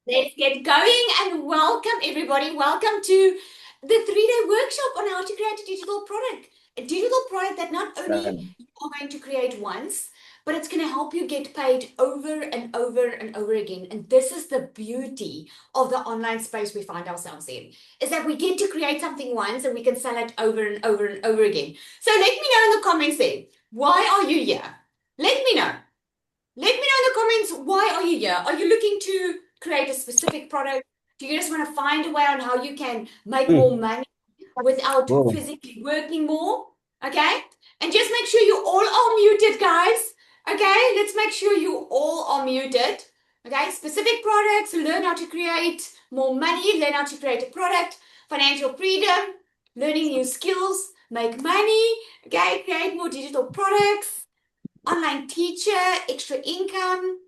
Let's get going and welcome everybody. Welcome to the 3-day workshop on how to create a digital product. A digital product that not only Um, you are going to create once, but it's going to help you get paid over and over and over again. And this is the beauty of the online space we find ourselves in, is that we get to create something once and we can sell it over and over and over again. So let me know in the comments there, why are you here? Let me know. Let me know in the comments, why are you here? Are you looking to create a specific product? Do you just want to find a way on how you can make more mm, money without Whoa. physically working more? Okay? And just make sure you all are muted, guys. Okay? Let's make sure you all are muted. Okay? Specific products, learn how to create more money, learn how to create a product, financial freedom, learning new skills, make money, okay? Create more digital products, online teacher, extra income,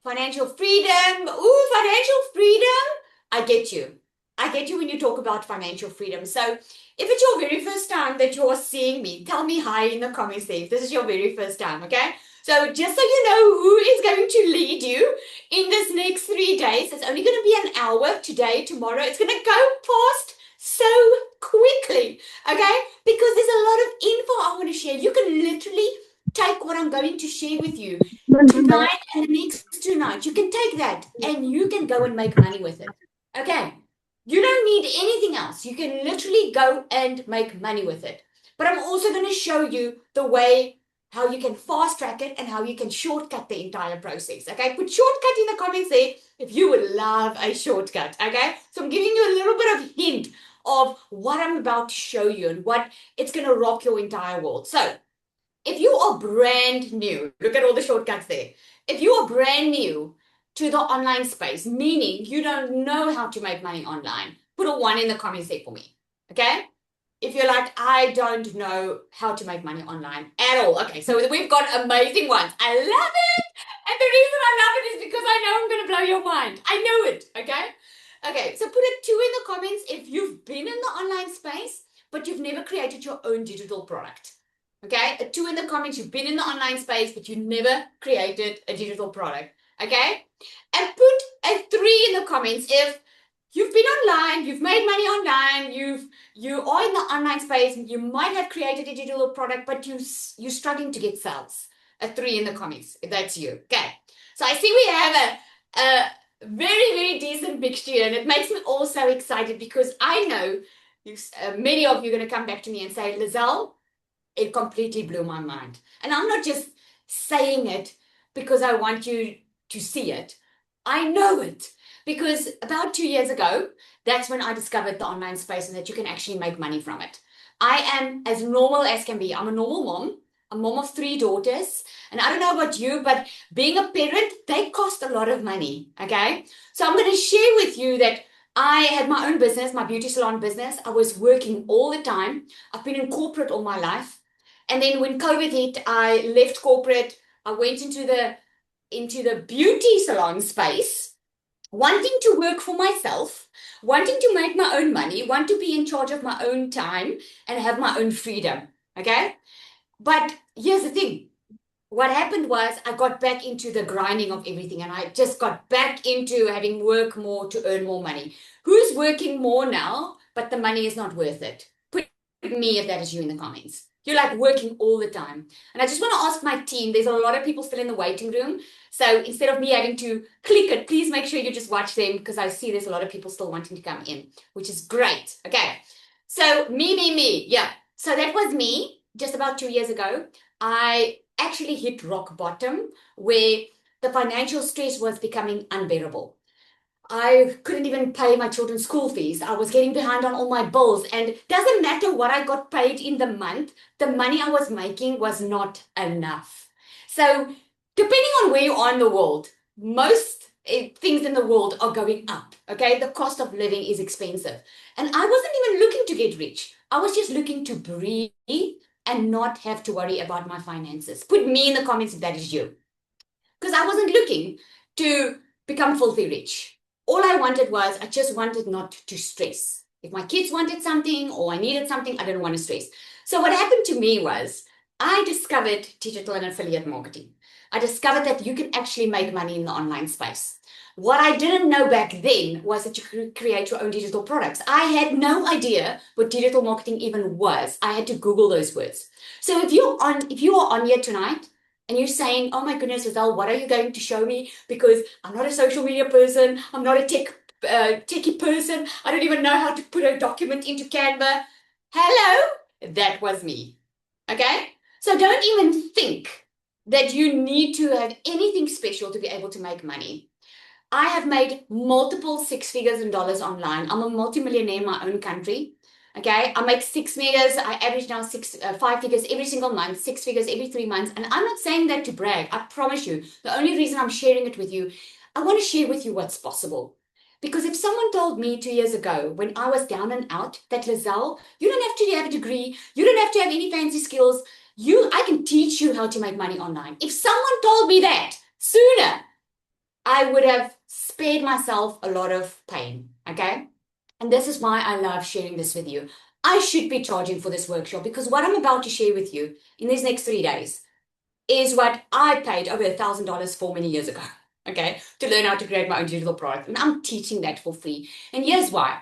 financial freedom. Ooh, financial freedom. I get you. I get you when you talk about financial freedom. So, if it's your very first time that you're seeing me, tell me hi in the comments there if this is your very first time, okay? So, just so you know who is going to lead you in this next 3 days, it's only going to be an hour today, tomorrow. It's going to go past so quickly, okay? Because there's a lot of info I want to share. You can literally take what I'm going to share with you tonight and the next 2 nights. You can take that and you can go and make money with it. Okay. You don't need anything else. You can literally go and make money with it. But I'm also going to show you the way how you can fast track it and how you can shortcut the entire process. Okay. Put shortcut in the comments there if you would love a shortcut. Okay. So I'm giving you a little bit of hint of what I'm about to show you and what it's going to rock your entire world. So if you are brand new, look at all the shortcuts there. If you are brand new to the online space, meaning you don't know how to make money online, put a one in the comments there for me. Okay? If you're like, I don't know how to make money online at all. Okay, so we've got amazing ones. I love it. And the reason I love it is because I know I'm going to blow your mind. I know it. Okay? Okay, so put a two in the comments if you've been in the online space, but you've never created your own digital product. Okay, a two in the comments, you've been in the online space, but you never created a digital product. Okay, and put a three in the comments if you've been online, you've made money online, you are in the online space, you might have created a digital product, but you're struggling to get sales. A three in the comments if that's you. Okay, so I see we have a very decent mixture, and it makes me all so excited because I know many of you are going to come back to me and say, Lizelle, it completely blew my mind. And I'm not just saying it because I want you to see it. I know it because about 2 years ago, that's when I discovered the online space and that you can actually make money from it. I am as normal as can be. I'm a normal mom, a mom of three daughters. And I don't know about you, but being a parent, they cost a lot of money. Okay. So I'm going to share with you that I had my own business, my beauty salon business. I was working all the time. I've been in corporate all my life. And then when COVID hit, I left corporate. I went into the beauty salon space, wanting to work for myself, wanting to make my own money, want to be in charge of my own time and have my own freedom. Okay? But here's the thing. What happened was I got back into the grinding of everything and I just got back into having work more to earn more money. Who's working more now, but the money is not worth it? Put me if that is you in the comments. You're like working all the time. And I just want to ask my team, there's a lot of people still in the waiting room. So instead of me having to click it, please make sure you just watch them because I see there's a lot of people still wanting to come in, which is great. Okay. So me. Yeah. So that was me just about 2 years ago. I actually hit rock bottom where the financial stress was becoming unbearable. I couldn't even pay my children's school fees. I was getting behind on all my bills. And it doesn't matter what I got paid in the month, the money I was making was not enough. So, depending on where you are in the world, most things in the world are going up. Okay. The cost of living is expensive. And I wasn't even looking to get rich. I was just looking to breathe and not have to worry about my finances. Put me in the comments if that is you. Because I wasn't looking to become filthy rich. All I wanted was, I just wanted not to stress. If my kids wanted something or I needed something, I didn't want to stress. So what happened to me was, I discovered digital and affiliate marketing. I discovered that you can actually make money in the online space. What I didn't know back then was that you could create your own digital products. I had no idea what digital marketing even was. I had to Google those words. So if you are on here tonight and you're saying, oh my goodness, Giselle, what are you going to show me? Because I'm not a social media person, I'm not a techie person, I don't even know how to put a document into Canva. Hello, that was me. Okay? So don't even think that you need to have anything special to be able to make money. I have made multiple six figures in dollars online. I'm a multimillionaire in my own country. Okay, I make six figures. I average now five figures every single month, six figures every 3 months. And I'm not saying that to brag. I promise you. The only reason I'm sharing it with you, I want to share with you what's possible. Because if someone told me 2 years ago when I was down and out that Lizelle, you don't have to have a degree, you don't have to have any fancy skills. I can teach you how to make money online. If someone told me that sooner, I would have spared myself a lot of pain, okay? And this is why I love sharing this with you. I should be charging for this workshop because what I'm about to share with you in these next 3 days is what I paid over $1,000 for many years ago, okay, to learn how to create my own digital product. And I'm teaching that for free. And here's why.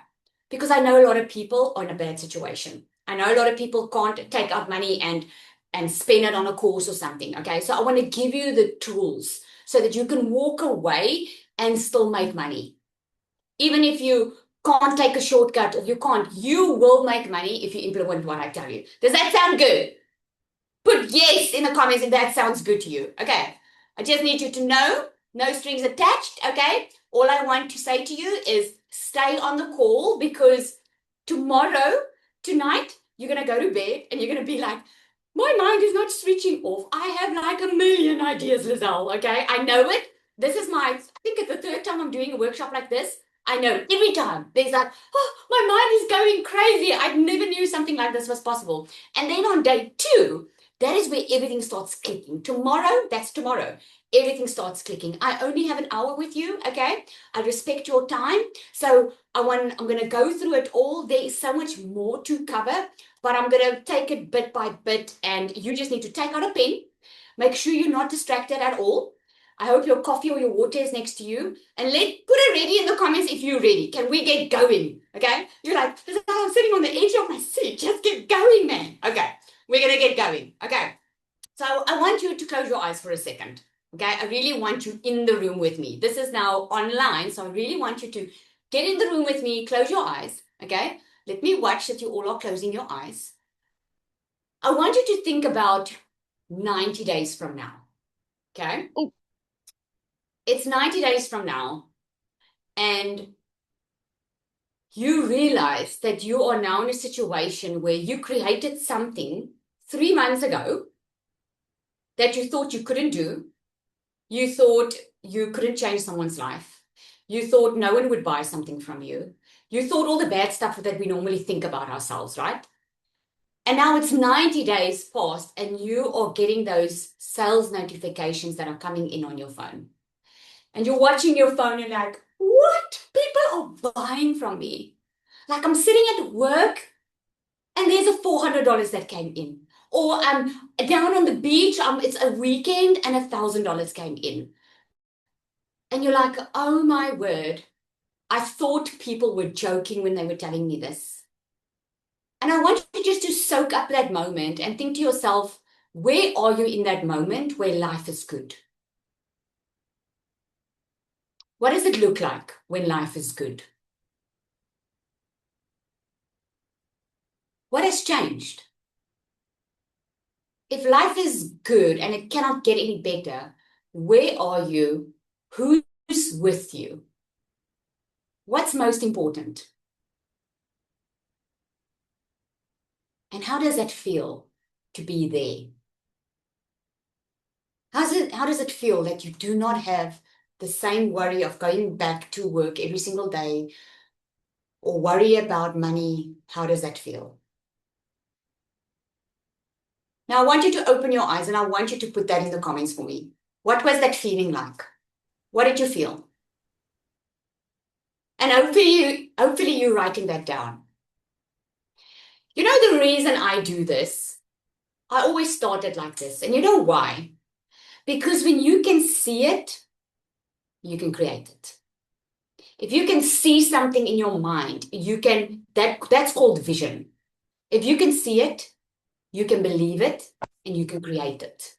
Because I know a lot of people are in a bad situation. I know a lot of people can't take out money and spend it on a course or something, okay? So I want to give you the tools so that you can walk away and still make money. Even if you can't take a shortcut or you will make money if you implement what I tell you. Does that sound good? Put yes in the comments if that sounds good to you. Okay. I just need you to know, no strings attached. Okay. All I want to say to you is stay on the call because tonight, you're going to go to bed and you're going to be like, my mind is not switching off. I have like a million ideas, Lizelle. Okay. I know it. I think it's the third time I'm doing a workshop like this. I know every time there's like, oh, my mind is going crazy. I never knew something like this was possible. And then on day 2, that is where everything starts clicking. That's tomorrow. Everything starts clicking. I only have an hour with you, okay? I respect your time. So I'm going to go through it all. There is so much more to cover, but I'm going to take it bit by bit, and you just need to take out a pen. Make sure you're not distracted at all. I hope your coffee or your water is next to you. And put a ready in the comments if you're ready. Can we get going? Okay? You're like, I'm sitting on the edge of my seat. Just get going, man. Okay. We're going to get going. Okay. So I want you to close your eyes for a second. Okay. I really want you in the room with me. This is now online. So I really want you to get in the room with me. Close your eyes. Okay. Let me watch that you all are closing your eyes. I want you to think about 90 days from now. Okay. Oh. It's 90 days from now. And you realize that you are now in a situation where you created something 3 months ago that you thought you couldn't do. You thought you couldn't change someone's life. You thought no one would buy something from you. You thought all the bad stuff that we normally think about ourselves, right? And now it's 90 days past and you are getting those sales notifications that are coming in on your phone. And you're watching your phone and like, what? People are buying from me. Like I'm sitting at work and there's a $400 that came in. Or I'm down on the beach, it's a weekend and $1,000 came in. And you're like, oh my word, I thought people were joking when they were telling me this. And I want you just to soak up that moment and think to yourself, where are you in that moment where life is good? What does it look like when life is good? What has changed? If life is good and it cannot get any better, where are you? Who's with you? What's most important? And how does that feel to be there? How does it feel that you do not have the same worry of going back to work every single day or worry about money? How does that feel? Now, I want you to open your eyes and I want you to put that in the comments for me. What was that feeling like? What did you feel? And hopefully you're writing that down. You know the reason I do this? I always started like this. And you know why? Because when you can see it, you can create it. If you can see something in your mind, that's called vision. If you can see it, you can believe it, and you can create it.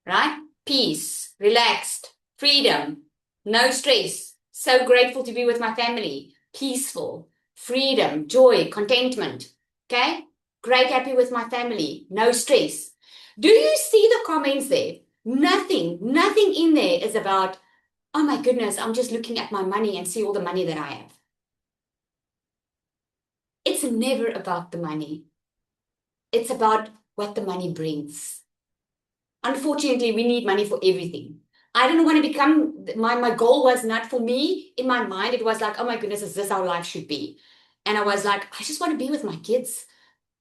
Right? Peace, relaxed, freedom, no stress. So grateful to be with my family. Peaceful, freedom, joy, contentment. Okay? Great, happy with my family. No stress. Do you see the comments there? Nothing in there is about, oh my goodness, I'm just looking at my money and see all the money that I have. It's never about the money. It's about what the money brings. Unfortunately, we need money for everything. I didn't want to become, my goal was not for me. In my mind, it was like, oh my goodness, is this how life should be? And I was like, I just want to be with my kids.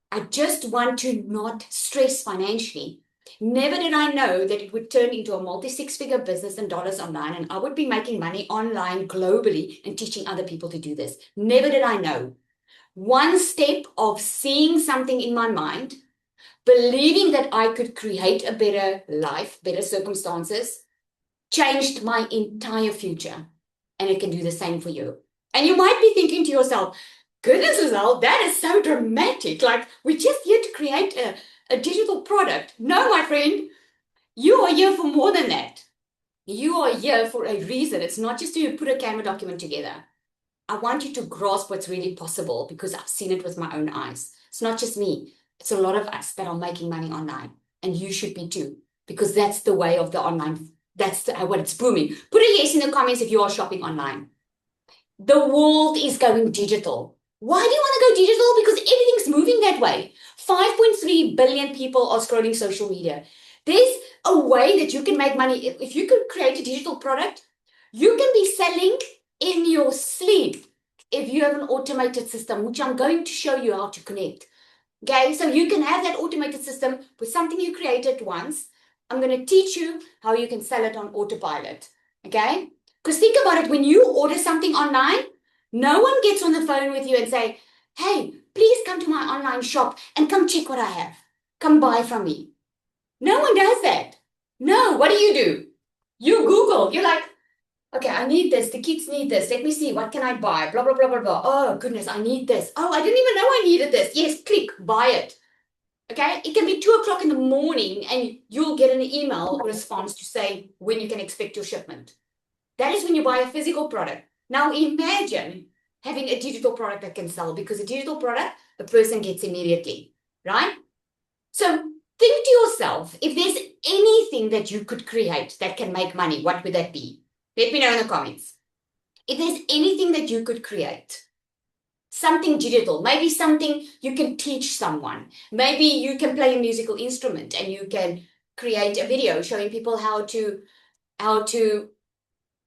I just want to not stress financially. Never did I know that it would turn into a multi-six-figure business in dollars online, and I would be making money online globally and teaching other people to do this. Never did I know. One step of seeing something in my mind, believing that I could create a better life, better circumstances, changed my entire future. And it can do the same for you. And you might be thinking to yourself, goodness, Lizelle, that is so dramatic. Like, we're just here to create a digital product. No, my friend, you are here for more than that. You are here for a reason. It's not just to put a Canva document together. I want you to grasp what's really possible because I've seen it with my own eyes. It's not just me. It's a lot of us that are making money online. And you should be too, because that's the way of the online. That's what it's booming. Put a yes in the comments if you are shopping online. The world is going digital. Why do you want to go digital? Because everything's moving that way. 5.3 billion people are scrolling social media. There's a way that you can make money. If you could create a digital product, you can be selling in your sleep if you have an automated system, which I'm going to show you how to connect. Okay, so you can have that automated system with something you created once. I'm going to teach you how you can sell it on autopilot. Okay, because think about it, when you order something online, no one gets on the phone with you and say, hey, please come to my online shop and come check what I have. Come buy from me. No one does that. No, what do? You Google. You're like, okay, I need this. The kids need this. Let me see. What can I buy? Blah, blah, blah, blah, blah. Oh, goodness, I need this. Oh, I didn't even know I needed this. Yes, click, buy it. Okay, it can be 2 o'clock in the morning and you'll get an email response to say when you can expect your shipment. That is when you buy a physical product. Now imagine having a digital product that can sell, because a digital product, the person gets immediately, right? So think to yourself, if there's anything that you could create that can make money, what would that be? Let me know in the comments. If there's anything that you could create, something digital, maybe something you can teach someone. Maybe you can play a musical instrument and you can create a video showing people how to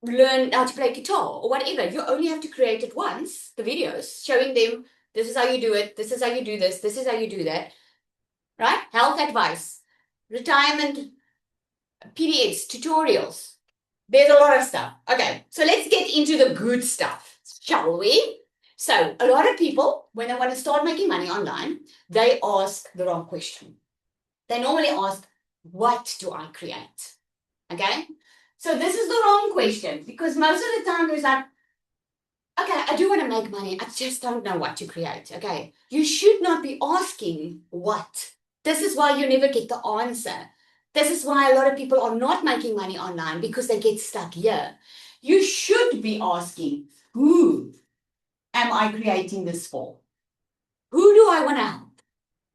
learn how to play guitar or whatever. You only have to create it once, the videos, showing them this is how you do it, this is how you do this is how you do that, right? Health advice, retirement PDFs, tutorials. There's a lot of stuff. Okay, so let's get into the good stuff, shall we? So a lot of people, when they want to start making money online, they ask the wrong question. They normally ask, what do I create? Okay, so this is the wrong question, because most of the time it's like, okay, I do want to make money. I just don't know what to create. Okay, you should not be asking what. This is why you never get the answer. This is why a lot of people are not making money online, because they get stuck here. You should be asking, who am I creating this for? Who do I want to help?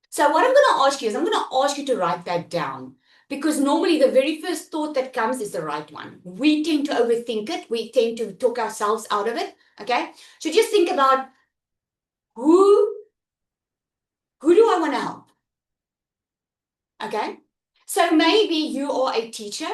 So what I'm going to ask you is, I'm going to ask you to write that down, because normally the very first thought that comes is the right one. We tend to overthink it. We tend to talk ourselves out of it. Okay. So just think about who do I want to help? Okay. So maybe you are a teacher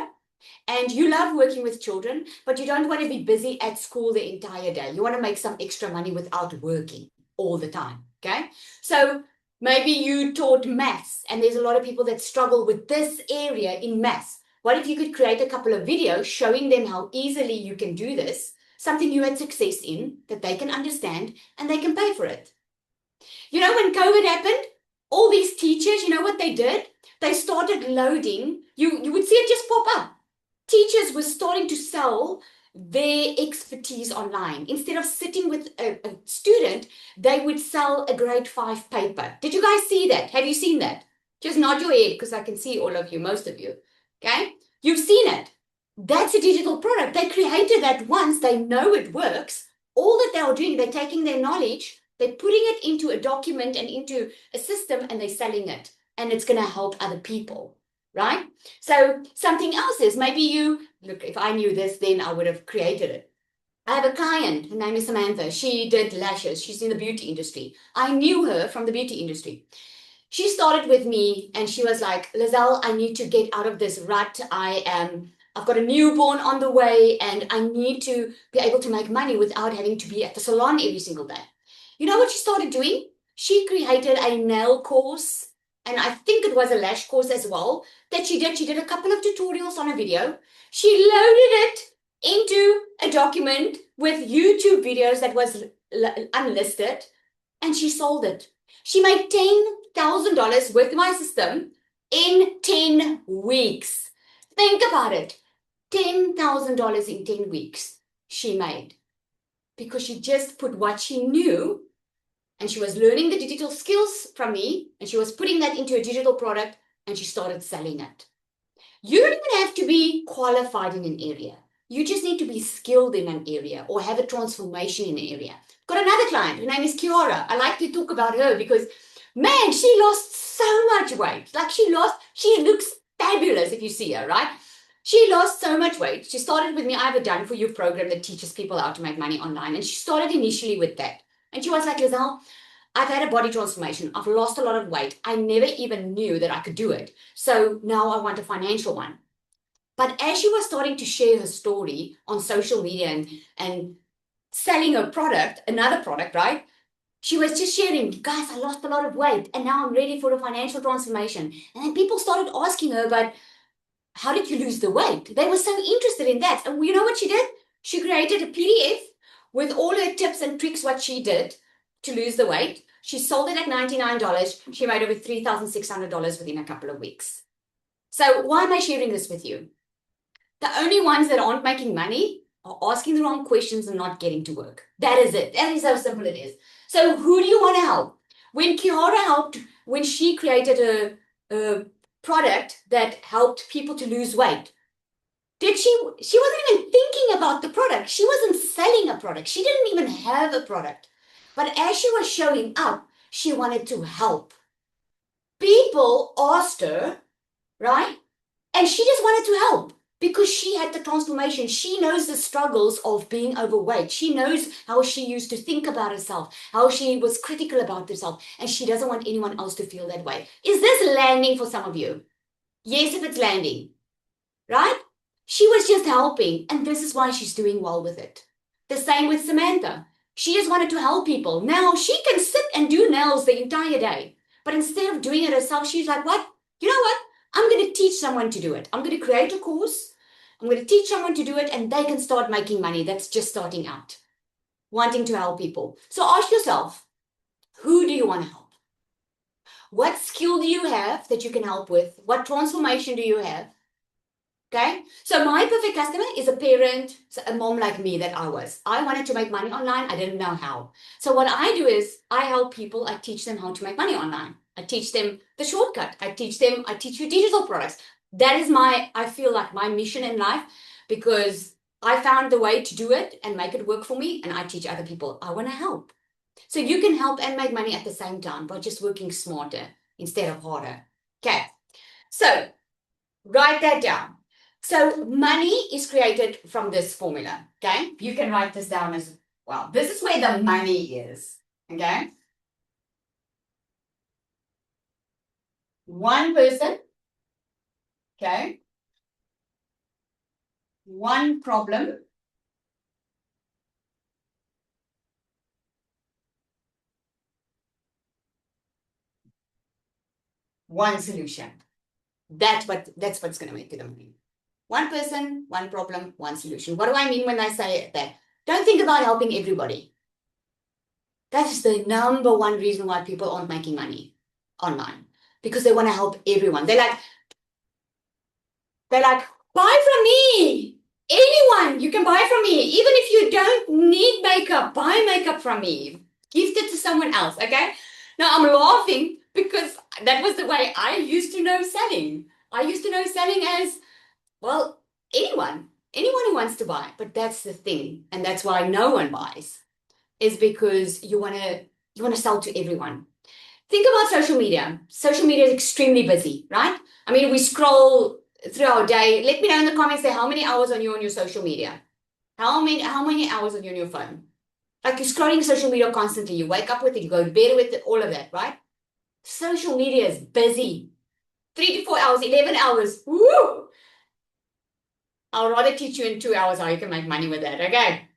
and you love working with children, but you don't want to be busy at school the entire day. You want to make some extra money without working all the time. Okay. So maybe you taught maths and there's a lot of people that struggle with this area in maths. What if you could create a couple of videos showing them how easily you can do this, something you had success in that they can understand and they can pay for it? You know, when COVID happened, all these teachers, you know what they did? They started loading. You would see it just pop up. teachers were starting to sell their expertise online. Instead of sitting with a student, they would sell a grade 5 paper. Did you guys see that? Have you seen that? Just nod your head because I can see all of you, most of you. Okay? You've seen it. That's a digital product. They created that once, they know it works. All that they are doing, they're taking their knowledge, they're putting it into a document and into a system, and they're selling it. And it's going to help other people, right? So something else is maybe you look, if I knew this, then I would have created it. I have a client, her name is Samantha. She did lashes. She's in the beauty industry. I knew her from the beauty industry. She started with me and she was like, Lizelle, I need to get out of this rut. I've got a newborn on the way and I need to be able to make money without having to be at the salon every single day. You know what she started doing? She created a nail course, and I think it was a lash course as well that she did. She did a couple of tutorials on a video. She loaded it into a document with YouTube videos that was unlisted, and she sold it. She made $10,000 with my system in 10 weeks. Think about it. $10,000 in 10 weeks she made because she just put what she knew, and she was learning the digital skills from me, and she was putting that into a digital product, and she started selling it. You don't even have to be qualified in an area. You just need to be skilled in an area or have a transformation in an area. Got another client. Her name is Kiara. I like to talk about her because, man, she lost so much weight. Like she looks fabulous if you see her, right? She lost so much weight. She started with me. I have a done for you program that teaches people how to make money online. And she started initially with that. And she was like, Lizelle, I've had a body transformation. I've lost a lot of weight. I never even knew that I could do it. So now I want a financial one. But as she was starting to share her story on social media and selling her product, another product, right? She was just sharing, guys, I lost a lot of weight and now I'm ready for a financial transformation. And then people started asking her, but how did you lose the weight? They were so interested in that. And you know what she did? She created a PDF with all her tips and tricks, what she did to lose the weight. She sold it at $99. She made over $3,600 within a couple of weeks. So why am I sharing this with you? The only ones that aren't making money are asking the wrong questions and not getting to work. That is it. That is how simple it is. So who do you want to help? When Kiara helped, when she created a product that helped people to lose weight, she wasn't even thinking about the product. She wasn't selling a product. She didn't even have a product. But as she was showing up, she wanted to help. People asked her, right? And she just wanted to help because she had the transformation. She knows the struggles of being overweight. She knows how she used to think about herself, how she was critical about herself, and she doesn't want anyone else to feel that way. Is this landing for some of you? Yes, if it's landing, right? She was just helping, and this is why she's doing well with it. The same with Samantha. She just wanted to help people. Now she can sit and do nails the entire day, but instead of doing it herself, she's like, what? You know what? I'm going to teach someone to do it. I'm going to create a course. I'm going to teach someone to do it, and they can start making money. That's just starting out, wanting to help people. So ask yourself, who do you want to help? What skill do you have that you can help with? What transformation do you have? Okay, so my perfect customer is a parent, a mom like me that I was. I wanted to make money online. I didn't know how. So what I do is I help people. I teach them how to make money online. I teach them the shortcut. I teach you digital products. That is I feel like my mission in life because I found the way to do it and make it work for me. And I teach other people. I want to help. So you can help and make money at the same time by just working smarter instead of harder. Okay, so write that down. So money is created from this formula, okay? You can write this down as well. This is where the money is, okay? One person, okay? One problem. One solution. That's what's going to make you the money. One person, one problem, one solution. What do I mean when I say that? Don't think about helping everybody. That is the number one reason why people aren't making money online, because they want to help everyone. They're like, Buy from me. Anyone, you can buy from me. Even if you don't need makeup, buy makeup from me. Gift it to someone else, okay? Now I'm laughing because that was the way I used to know selling. I used to know selling as, well, anyone who wants to buy. But that's the thing, and that's why no one buys, is because you want to sell to everyone. Think about social media. Social media is extremely busy, right? I mean, we scroll through our day. Let me know in the comments there how many hours are you on your social media? How many hours are you on your phone? Like you're scrolling social media constantly. You wake up with it, you go to bed with it, all of that, right? Social media is busy. 3 to 4 hours, 11 hours. Woo! I'll rather teach you in 2 hours how you can make money with that. Okay.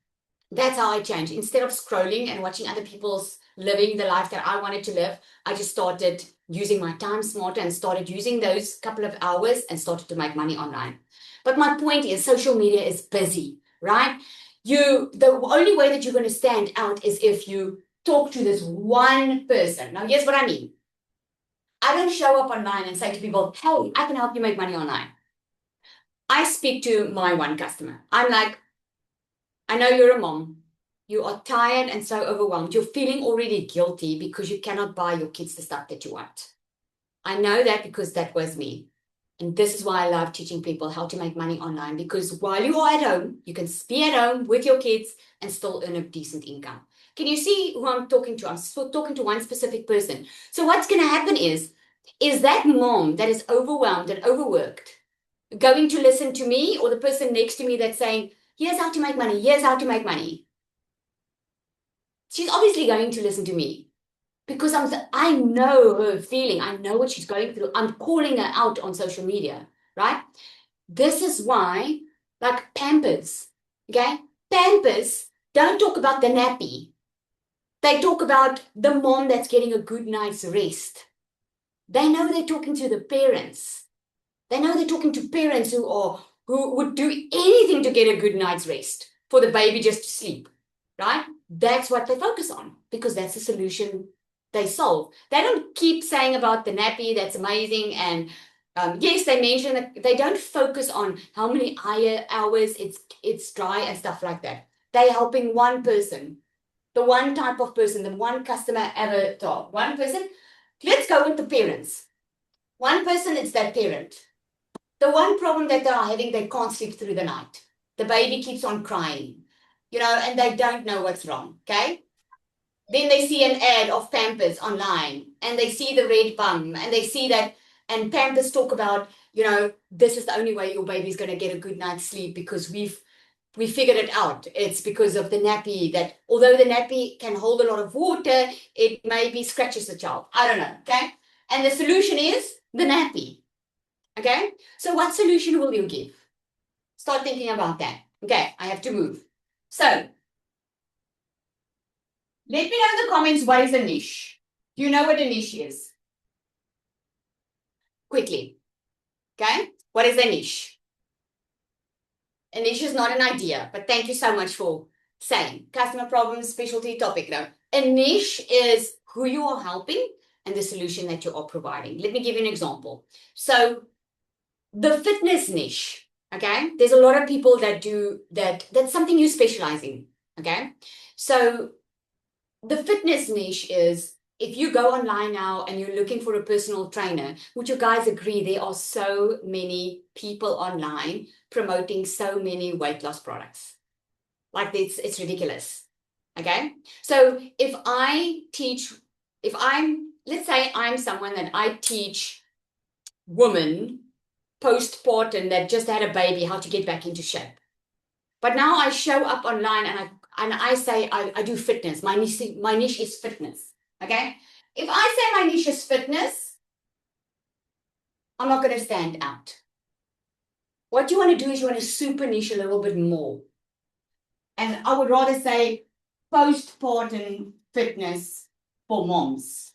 That's how I changed. Instead of scrolling and watching other people's living the life that I wanted to live, I just started using my time smarter and started using those couple of hours and started to make money online. But my point is social media is busy, right? The only way that you're going to stand out is if you talk to this one person. Now, here's what I mean. I don't show up online and say to people, hey, I can help you make money online. I speak to my one customer. I'm like, I know you're a mom. You are tired and so overwhelmed. You're feeling already guilty because you cannot buy your kids the stuff that you want. I know that because that was me. And this is why I love teaching people how to make money online, because while you are at home, you can be at home with your kids and still earn a decent income. Can you see who I'm talking to? I'm still talking to one specific person. So what's going to happen is that mom that is overwhelmed and overworked going to listen to me, or the person next to me that's saying, here's how to make money, here's how to make money? She's obviously going to listen to me because I know her feeling. I know what she's going through. I'm calling her out on social media, right? This is why, like Pampers, okay? Pampers don't talk about the nappy. They talk about the mom that's getting a good night's rest. They know they're talking to the parents. They know they're talking to parents who would do anything to get a good night's rest for the baby just to sleep, right? That's what they focus on because that's the solution they solve. They don't keep saying about the nappy, that's amazing. And yes, they mention that they don't focus on how many hours it's dry and stuff like that. They're helping one person, the one type of person, the one customer avatar, one person. Let's go with the parents. One person, it's that parent. The one problem that they are having, they can't sleep through the night. The baby keeps on crying, and they don't know what's wrong, okay? Then they see an ad of Pampers online and they see the red bum and they see that, and Pampers talk about, this is the only way your baby's going to get a good night's sleep because we figured it out. It's because of the nappy, that although the nappy can hold a lot of water, it maybe scratches the child. I don't know, okay? And the solution is the nappy. Okay, so what solution will you give? Start thinking about that. Okay, I have to move. So, let me know in the comments, what is a niche? Do you know what a niche is? Quickly. Okay, what is a niche? A niche is not an idea, but thank you so much for saying. Customer problems, specialty topic. No, a niche is who you are helping and the solution that you are providing. Let me give you an example. So, the fitness niche, okay? There's a lot of people that do that. That's something you specialize in, okay? So the fitness niche is, if you go online now and you're looking for a personal trainer, would you guys agree there are so many people online promoting so many weight loss products? Like it's ridiculous, okay? So let's say I'm someone that I teach women postpartum that just had a baby how to get back into shape. But now I show up online and I say I do fitness. My niche is fitness. Okay? If I say my niche is fitness, I'm not going to stand out. What you want to do is you want to super niche a little bit more. And I would rather say postpartum fitness for moms.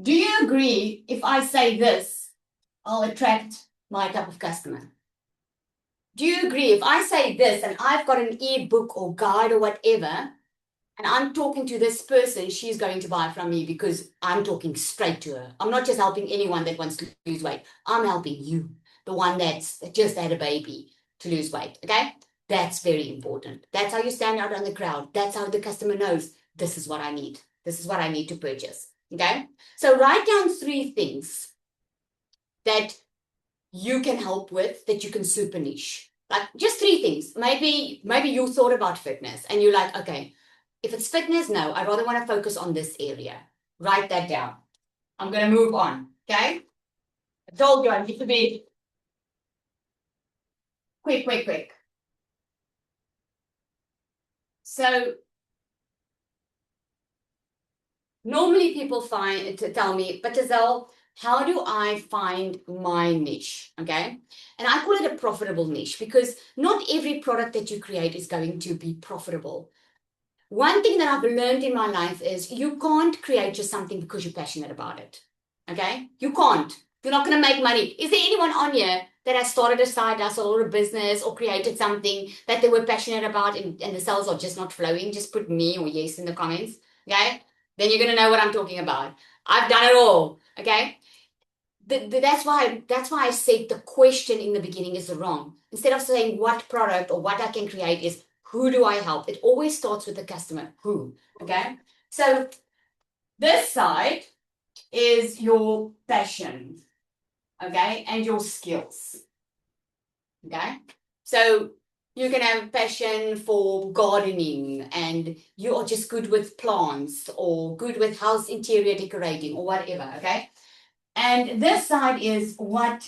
Do you agree if I say this, I'll attract my type of customer? Do you agree if I say this and I've got an ebook or guide or whatever, and I'm talking to this person, she's going to buy from me because I'm talking straight to her. I'm not just helping anyone that wants to lose weight. I'm helping you, the one that just had a baby to lose weight. Okay. That's very important. That's how you stand out on the crowd. That's how the customer knows this is what I need. This is what I need to purchase. Okay. So write down 3 things that you can help with, that you can super niche. Like just 3 things. Maybe you thought about fitness and you're like, okay, if it's fitness, no, I rather want to focus on this area. Write that down. I'm going to move on. Okay. I told you I need to be quick. So normally people tell me, but Giselle, how do I find my niche? Okay. And I call it a profitable niche because not every product that you create is going to be profitable. One thing that I've learned in my life is you can't create just something because you're passionate about it. Okay. You can't. You're not going to make money. Is there anyone on here that has started a side hustle or a business or created something that they were passionate about and the sales are just not flowing? Just put me or yes in the comments. Okay. Then you're going to know what I'm talking about. I've done it all. Okay. That's why I said the question in the beginning is wrong. Instead of saying what product or what I can create is who do I help? It always starts with the customer. Who? Okay. So this side is your passion. Okay. And your skills. Okay. So you can have passion for gardening and you are just good with plants or good with house interior decorating or whatever. Okay. And this side is what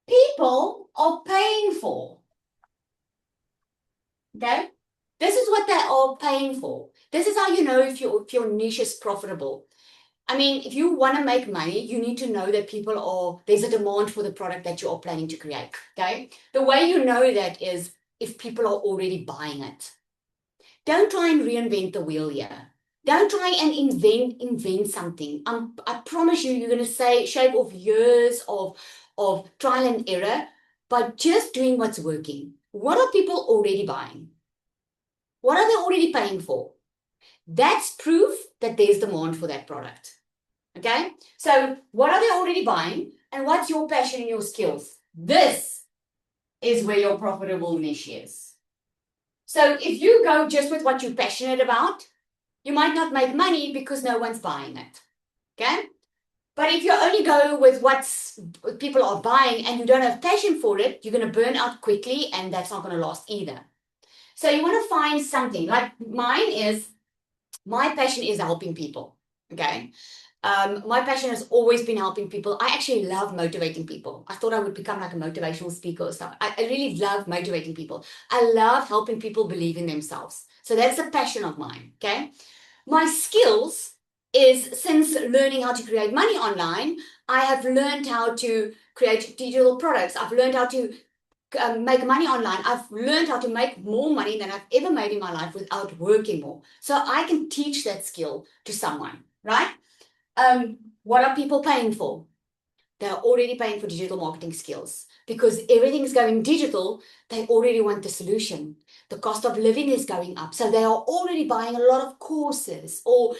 people are paying for. Okay. This is what they are paying for. This is how you know if your niche is profitable. I mean, if you want to make money, you need to know that there's a demand for the product that you are planning to create. Okay. The way you know that is if people are already buying it. Don't try and reinvent the wheel here. Don't try and invent something. I promise you, you're going to shave off years of trial and error by just doing what's working. What are people already buying? What are they already paying for? That's proof that there's demand for that product. Okay? So what are they already buying? And what's your passion and your skills? This is where your profitable niche is. So if you go just with what you're passionate about, you might not make money because no one's buying it. Okay? But if you only go with what people are buying and you don't have passion for it, you're going to burn out quickly and that's not going to last either. So you want to find something like my passion is helping people. Okay. My passion has always been helping people. I actually love motivating people. I thought I would become like a motivational speaker or something. I really love motivating people. I love helping people believe in themselves. So that's a passion of mine. Okay. My skills is since learning how to create money online, I have learned how to create digital products. I've learned how to make money online. I've learned how to make more money than I've ever made in my life without working more. So I can teach that skill to someone, right? What are people paying for? They're already paying for digital marketing skills because everything's going digital. They already want the solution. The cost of living is going up. So they are already buying a lot of courses or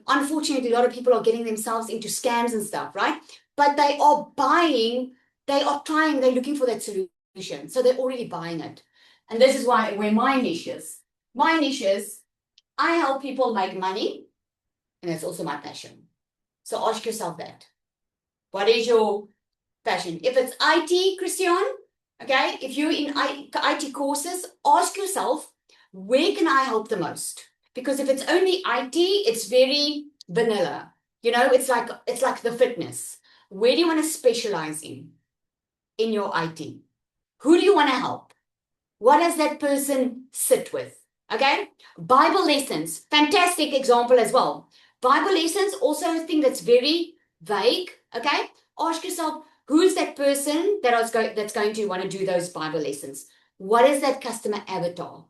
unfortunately, a lot of people are getting themselves into scams and stuff, right? But they are buying, they're looking for that solution. So they're already buying it. And this is where my niche is. My niche is I help people make money. And that's also my passion. So ask yourself that. What is your passion? If it's IT, Christian, okay, if you're in IT courses, ask yourself, where can I help the most? Because if it's only IT, it's very vanilla. You know, it's like the fitness. Where do you want to specialize in your IT? Who do you want to help? What does that person sit with? Okay, Bible lessons, fantastic example as well. Bible lessons, also a thing that's very vague. Okay, ask yourself, who's that person that's going to want to do those Bible lessons? What is that customer avatar?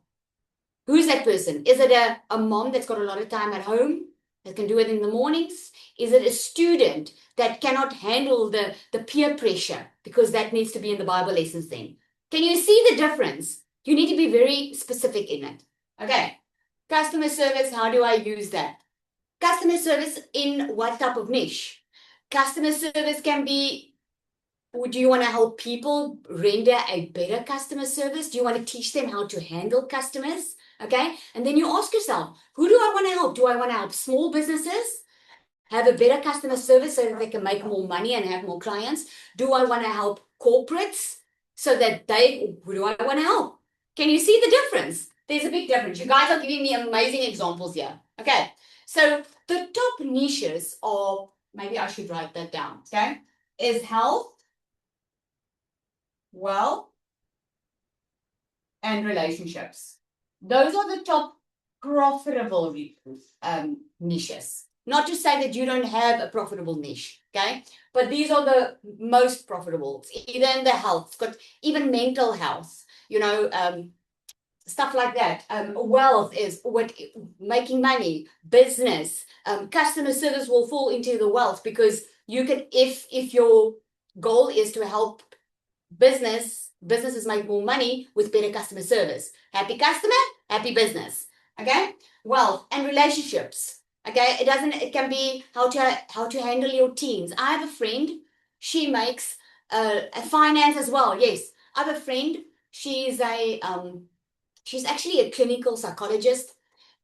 Who's that person? Is it a mom that's got a lot of time at home that can do it in the mornings? Is it a student that cannot handle the peer pressure because that needs to be in the Bible lessons then? Can you see the difference? You need to be very specific in it. Okay. Customer service, how do I use that? Customer service in what type of niche? Customer service can be Do you want to help people render a better customer service? Do you want to teach them how to handle customers? Okay. And then you ask yourself, who do I want to help? Do I want to help small businesses have a better customer service so that they can make more money and have more clients? Do I want to help corporates so that who do I want to help? Can you see the difference? There's a big difference. You guys are giving me amazing examples here. Okay. So the top niches are, maybe I should write that down. Okay. Is health, wealth, and relationships. Those are the top profitable niches. Not to say that you don't have a profitable niche, okay? But these are the most profitable. It's either in the health, it's got even mental health, stuff like that. Wealth is what making money, business, customer service will fall into the wealth because you can, if your goal is to help businesses make more money with better customer service. Happy customer, happy business. Okay. Wealth and relationships. Okay. It can be how to handle your teams. I have a friend, she makes a finance as well. Yes, I have a friend, she's actually a clinical psychologist,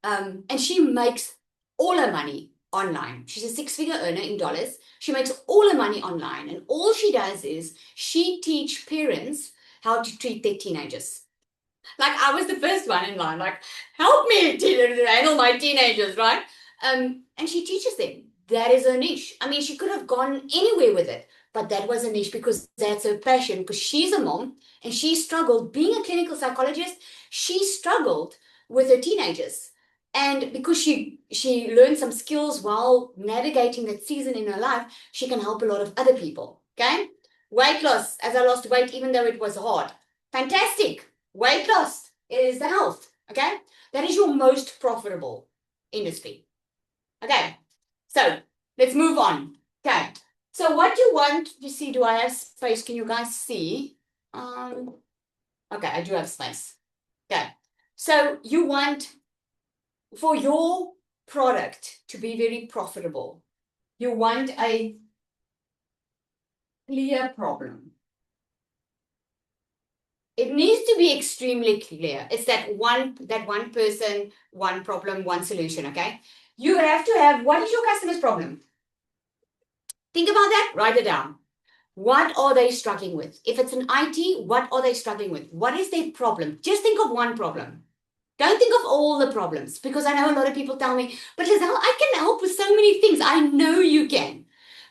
and she makes all her money online. She's a six-figure earner in dollars. She makes all her money online, and all she does is she teach parents how to treat their teenagers. Like I was the first one in line, like help me handle my teenagers, right? And she teaches them. That is her niche. I mean, she could have gone anywhere with it, but that was a niche because that's her passion. Because she's a mom and she struggled being a clinical psychologist. She struggled with her teenagers, and because she learned some skills while navigating that season in her life, she can help a lot of other people. Okay, weight loss. As I lost weight, even though it was hard, fantastic. Weight loss is the health. Okay, that is your most profitable industry. Okay, so let's move on. Okay, so what you want to see, do I have space? Can you guys see? Okay, I do have space. Okay, so you want for your product to be very profitable, you want a clear problem. It needs to be extremely clear. It's that one person, one problem, one solution, okay? You have to have, what is your customer's problem? Think about that, write it down. What are they struggling with? If it's an IT, what are they struggling with? What is their problem? Just think of one problem. Don't think of all the problems, because I know a lot of people tell me, but Lizelle, I can help with so many things. I know you can.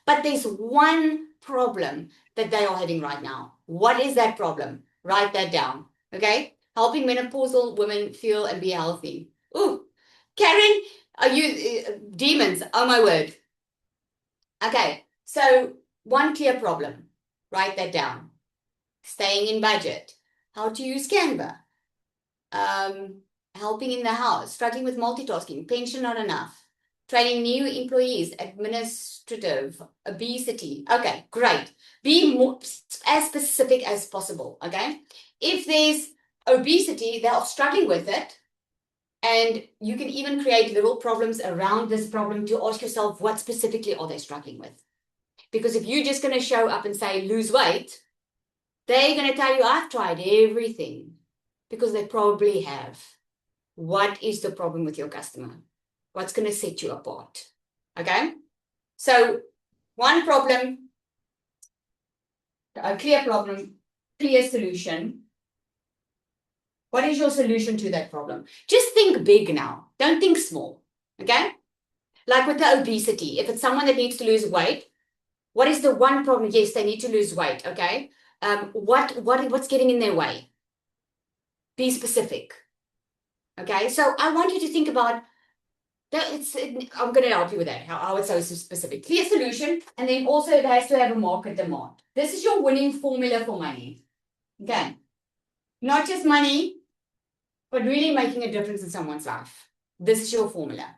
But there's one problem that they are having right now. What is that problem? Write that down. Okay? Helping menopausal women feel and be healthy. Ooh, Karen, are you demons? Oh my word. Okay, so one clear problem. Write that down. Staying in budget. How to use Canva. Helping in the house, struggling with multitasking, pension not enough, training new employees, administrative, obesity. Okay, great. Be more as specific as possible. Okay, if there's obesity, they're struggling with it, and you can even create little problems around this problem to ask yourself, what specifically are they struggling with? Because if you're just going to show up and say lose weight, they're going to tell you, I've tried everything, because they probably have. What is the problem with your customer? What's going to set you apart? Okay, so one problem, a clear problem, clear solution. What is your solution to that problem? Just think big now. Don't think small. Okay, like with the obesity, if it's someone that needs to lose weight, what is the one problem? Yes, they need to lose weight. Okay, what's getting in their way? Be specific. Okay, so I want you to think about that. I'm going to help you with that, how it's so specific. Clear solution, and then also it has to have a market demand. This is your winning formula for money. Okay, not just money, but really making a difference in someone's life. This is your formula.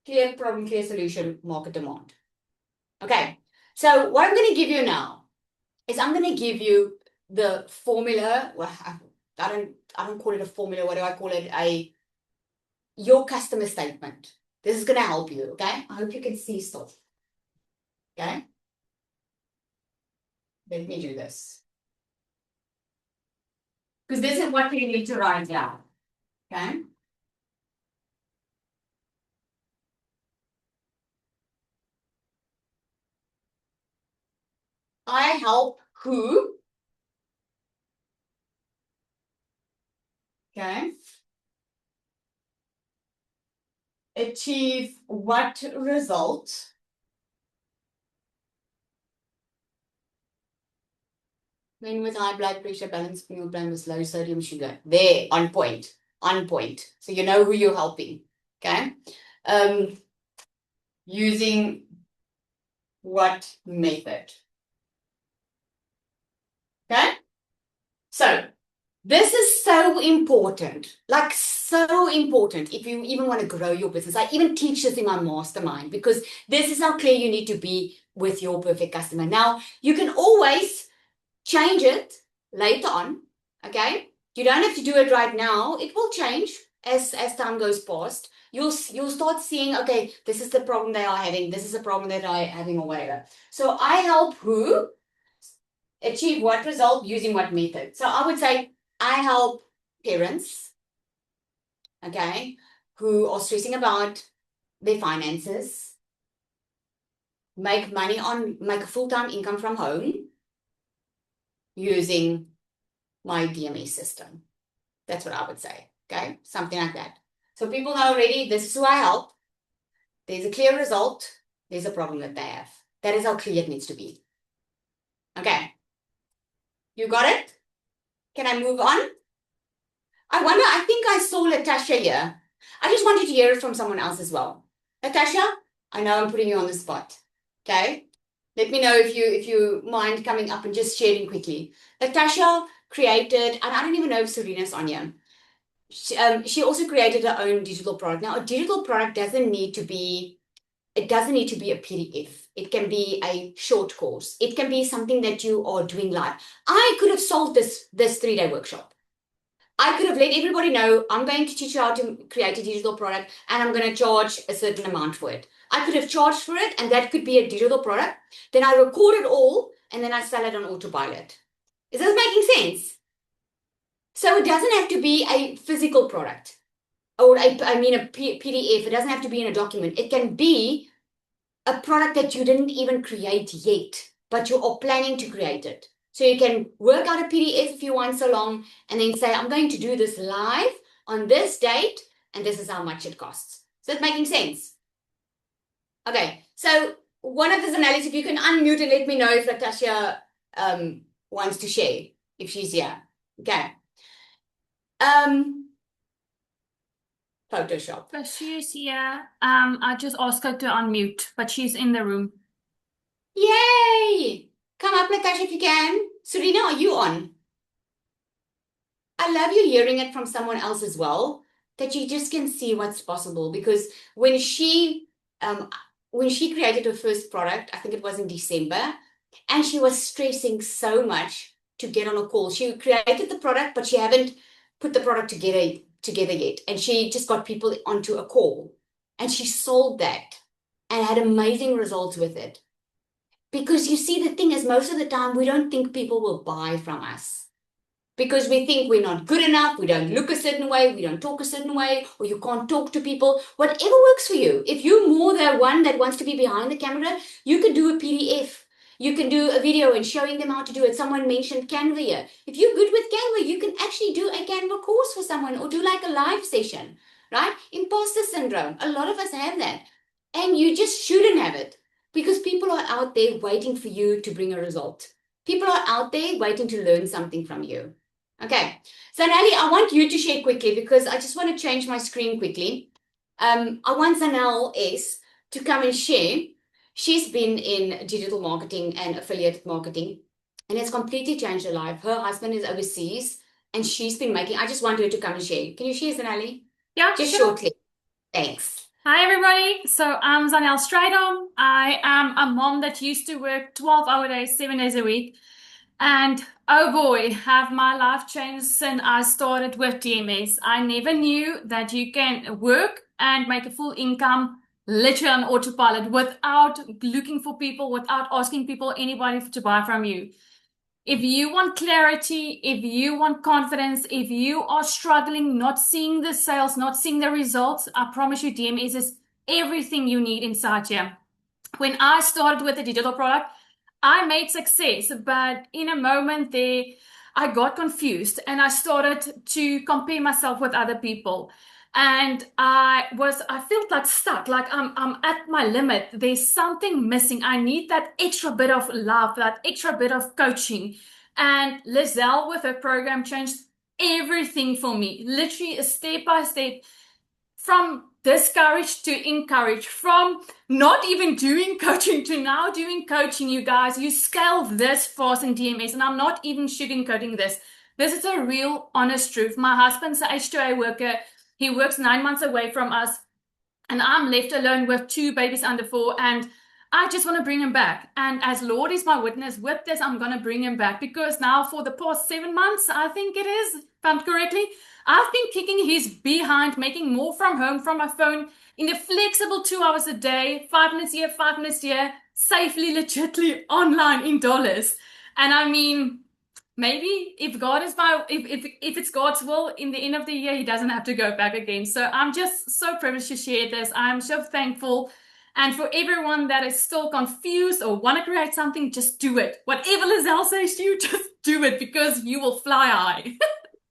Clear problem, clear solution, market demand. Okay, so what I'm going to give you now is I'm going to give you the formula. Well, I don't call it a formula. What do I call it? Your customer statement. This is going to help you, okay? I hope you can see stuff, okay? Let me do this. Because this is what we need to write down. Okay? I help who? Okay. Achieve what result? Men with high blood pressure, balanced meal plan with low sodium sugar. There, on point. On point. So you know who you're helping. Okay. Using what method? Okay. So this is so important, like so important if you even want to grow your business. I even teach this in my mastermind because this is how clear you need to be with your perfect customer. Now, you can always change it later on, okay? You don't have to do it right now. It will change as time goes past. You'll start seeing, okay, this is the problem they are having. This is the problem that I'm having or whatever. So I help who achieve what result using what method. So I would say I help parents, okay, who are stressing about their finances, make a full-time income from home using my DME system. That's what I would say, okay? Something like that. So people know already, this is who I help. There's a clear result. There's a problem that they have. That is how clear it needs to be. Okay. You got it? Can I move on? I think I saw Latasha here. I just wanted to hear it from someone else as well. Latasha, I know I'm putting you on the spot. Okay? Let me know if you mind coming up and just sharing quickly. Latasha created, and I don't even know if Serena's on here. She also created her own digital product. Now, a digital product doesn't need to be a PDF. It can be a short course. It can be something that you are doing live. I could have sold this 3-day workshop. I could have let everybody know I'm going to teach you how to create a digital product and I'm going to charge a certain amount for it. I could have charged for it and that could be a digital product. Then I record it all and then I sell it on autopilot. Is this making sense? So it doesn't have to be a physical product or a PDF. It doesn't have to be in a document. It can be a product that you didn't even create yet, but you are planning to create it. So you can work out a PDF if you want so long and then say, I'm going to do this live on this date and this is how much it costs. Is that making sense? Okay, so one of the analysis, if you can unmute and let me know if Natasha wants to share, if she's here. Okay. Photoshop. So she's here. I just asked her to unmute, but she's in the room. Yay! Come up, Natasha, if you can. Serena, are you on? I love you hearing it from someone else as well, that you just can see what's possible. Because when she created her first product, I think it was in December, and she was stressing so much to get on a call. She created the product, but she haven't put the product together yet. And she just got people onto a call. And she sold that and had amazing results with it. Because you see, the thing is, most of the time, we don't think people will buy from us because we think we're not good enough, we don't look a certain way, we don't talk a certain way, or you can't talk to people. Whatever works for you. If you're more the one that wants to be behind the camera, you can do a PDF. You can do a video and showing them how to do it. Someone mentioned Canva here. If you're good with Canva, you can actually do a Canva course for someone or do like a live session, right? Imposter syndrome. A lot of us have that. And you just shouldn't have it. Because people are out there waiting for you to bring a result. People are out there waiting to learn something from you. Okay, so Nali, I want you to share quickly because I just want to change my screen quickly. I want Zanel S to come and share. She's been in digital marketing and affiliate marketing and it's completely changed her life. Her husband is overseas and she's been making, I just want her to come and share. Can you share, Zanali? Yeah, just sure. shortly. Thanks. Hi, everybody. So I'm Zanel Strydom. I am a mom that used to work 12-hour days, 7 days a week. And oh boy, have my life changed since I started with DMS. I never knew that you can work and make a full income literally on autopilot without looking for people, without asking people, anybody to buy from you. If you want clarity, if you want confidence, if you are struggling, not seeing the sales, not seeing the results, I promise you DMS is everything you need inside here. When I started with a digital product, I made success, but in a moment there, I got confused and I started to compare myself with other people. And I felt like stuck, like I'm at my limit. There's something missing. I need that extra bit of love, that extra bit of coaching. And Lizelle with her program changed everything for me. Literally a step by step from discouraged to encouraged, from not even doing coaching to now doing coaching, you guys. You scale this fast in DMS, and I'm not even sugarcoating this. This is a real honest truth. My husband's an H2A worker. He works 9 months away from us, and I'm left alone with two babies under 4, and I just want to bring him back. And as Lord is my witness, with this, I'm going to bring him back because now for the past 7 months, I think it is, if I'm correctly, I've been kicking his behind, making more from home, from my phone, in a flexible 2 hours a day, 5 minutes here, 5 minutes here, safely, legitly online in dollars. And I mean, maybe if God is my if it's God's will, in the end of the year, he doesn't have to go back again. So I'm just so privileged to share this. I'm so thankful. And for everyone that is still confused or want to create something, just do it. Whatever Lizelle says to you, just do it because you will fly high.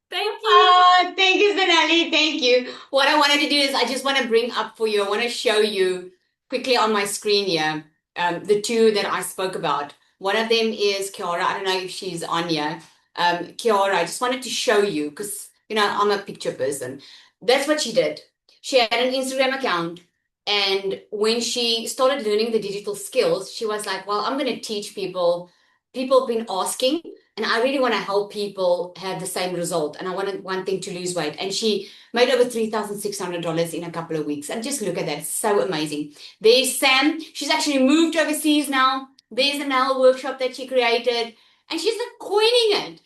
Thank you. Oh, thank you, Zanelli. Thank you. What I wanted to do is I just want to bring up for you, I want to show you quickly on my screen here, the two that I spoke about. One of them is Kiara. I don't know if she's on here. Kiara, I just wanted to show you because, I'm a picture person. That's what she did. She had an Instagram account. And when she started learning the digital skills, she was like, well, I'm going to teach people. People have been asking, and I really want to help people have the same result. And I wanted one thing to lose weight. And she made over $3,600 in a couple of weeks. And just look at that. It's so amazing. There's Sam. She's actually moved overseas now. There's a nail workshop that she created. And she's like coining it.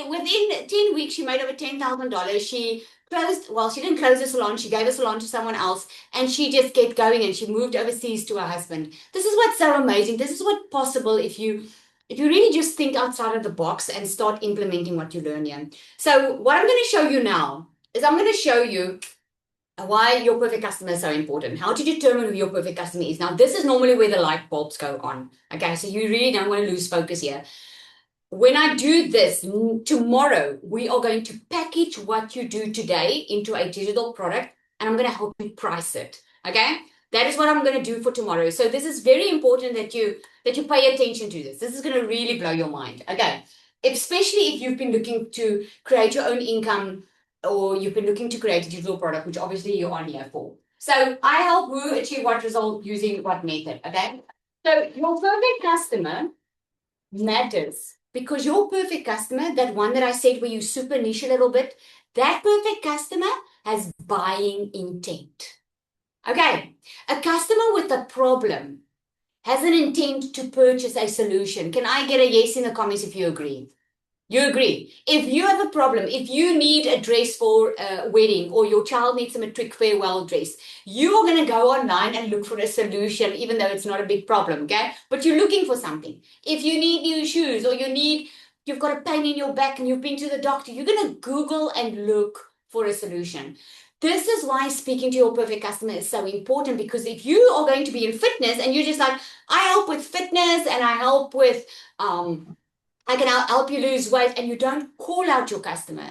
Within 10 weeks, she made over $10,000. She she didn't close the salon. She gave a salon to someone else. And she just kept going and she moved overseas to her husband. This is what's so amazing. This is what's possible if you really just think outside of the box and start implementing what you learn here. So what I'm going to show you now is I'm going to show you why your perfect customer is so important, how to determine who your perfect customer is. Now, this is normally where the light bulbs go on. Okay, so you really don't want to lose focus here. When I do this tomorrow, we are going to package what you do today into a digital product, and I'm going to help you price it. Okay, that is what I'm going to do for tomorrow. So this is very important that you pay attention to this. This is going to really blow your mind. Okay, especially if you've been looking to create your own income or you've been looking to create a digital product, which obviously you're on here for. So I help who achieve what result using what method. Okay, so your perfect customer matters because your perfect customer, that one that I said where you super niche a little bit, that perfect customer has buying intent. Okay, a customer with a problem has an intent to purchase a solution. Can I get a yes in the comments if you agree? You agree. If you have a problem, if you need a dress for a wedding or your child needs a matric farewell dress, you are going to go online and look for a solution, even though it's not a big problem, okay? But you're looking for something. If you need new shoes or you've got a pain in your back and you've been to the doctor, you're going to Google and look for a solution. This is why speaking to your perfect customer is so important, because if you are going to be in fitness and you're just like, I help with fitness and I help with, I can help you lose weight, and you don't call out your customer,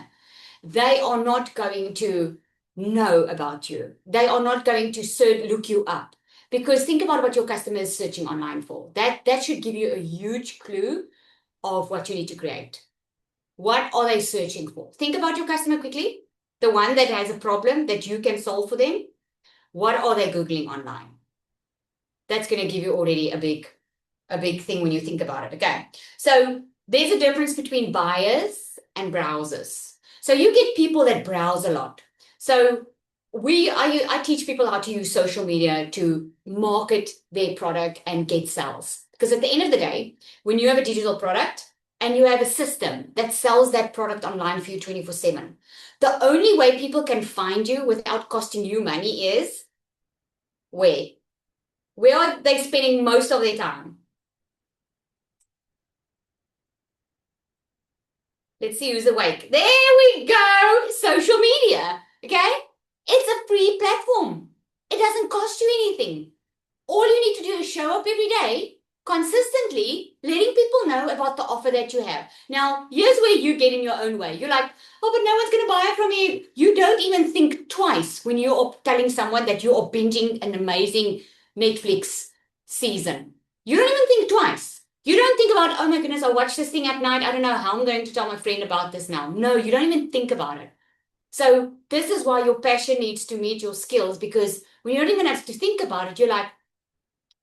they are not going to know about you. They are not going to look you up, because think about what your customer is searching online for. That should give you a huge clue of what you need to create. What are they searching for? Think about your customer quickly. The one that has a problem that you can solve for them. What are they Googling online? That's going to give you already a big thing when you think about it. Okay. So there's a difference between buyers and browsers. So you get people that browse a lot. So I teach people how to use social media to market their product and get sales. Because at the end of the day, when you have a digital product and you have a system that sells that product online for you 24/7, the only way people can find you without costing you money is where? Where are they spending most of their time? Let's see who's awake. There we go. Social media. Okay? It's a free platform. It doesn't cost you anything. All you need to do is show up every day, consistently letting people know about the offer that you have. Now, here's where you get in your own way. You're like, oh, but no one's going to buy it from me. You don't even think twice when you're telling someone that you are binging an amazing Netflix season. You don't even think twice. You don't think about, oh my goodness, I'll watch this thing at night. I don't know how I'm going to tell my friend about this now. No, you don't even think about it. So this is why your passion needs to meet your skills, because when you don't even have to think about it, you're like,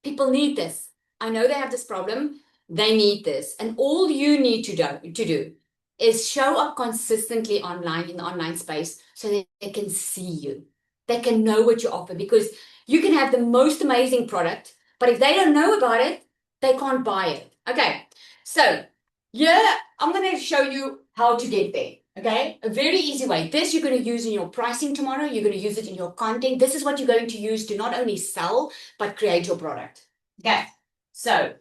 people need this. I know they have this problem. They need this. And all you need to do is show up consistently online in the online space so that they can see you. They can know what you offer, because you can have the most amazing product, but if they don't know about it, they can't buy it. Okay. So yeah, I'm going to show you how to get there. Okay. A very easy way. This you're going to use in your pricing tomorrow. You're going to use it in your content. This is what you're going to use to not only sell, but create your product. Okay, so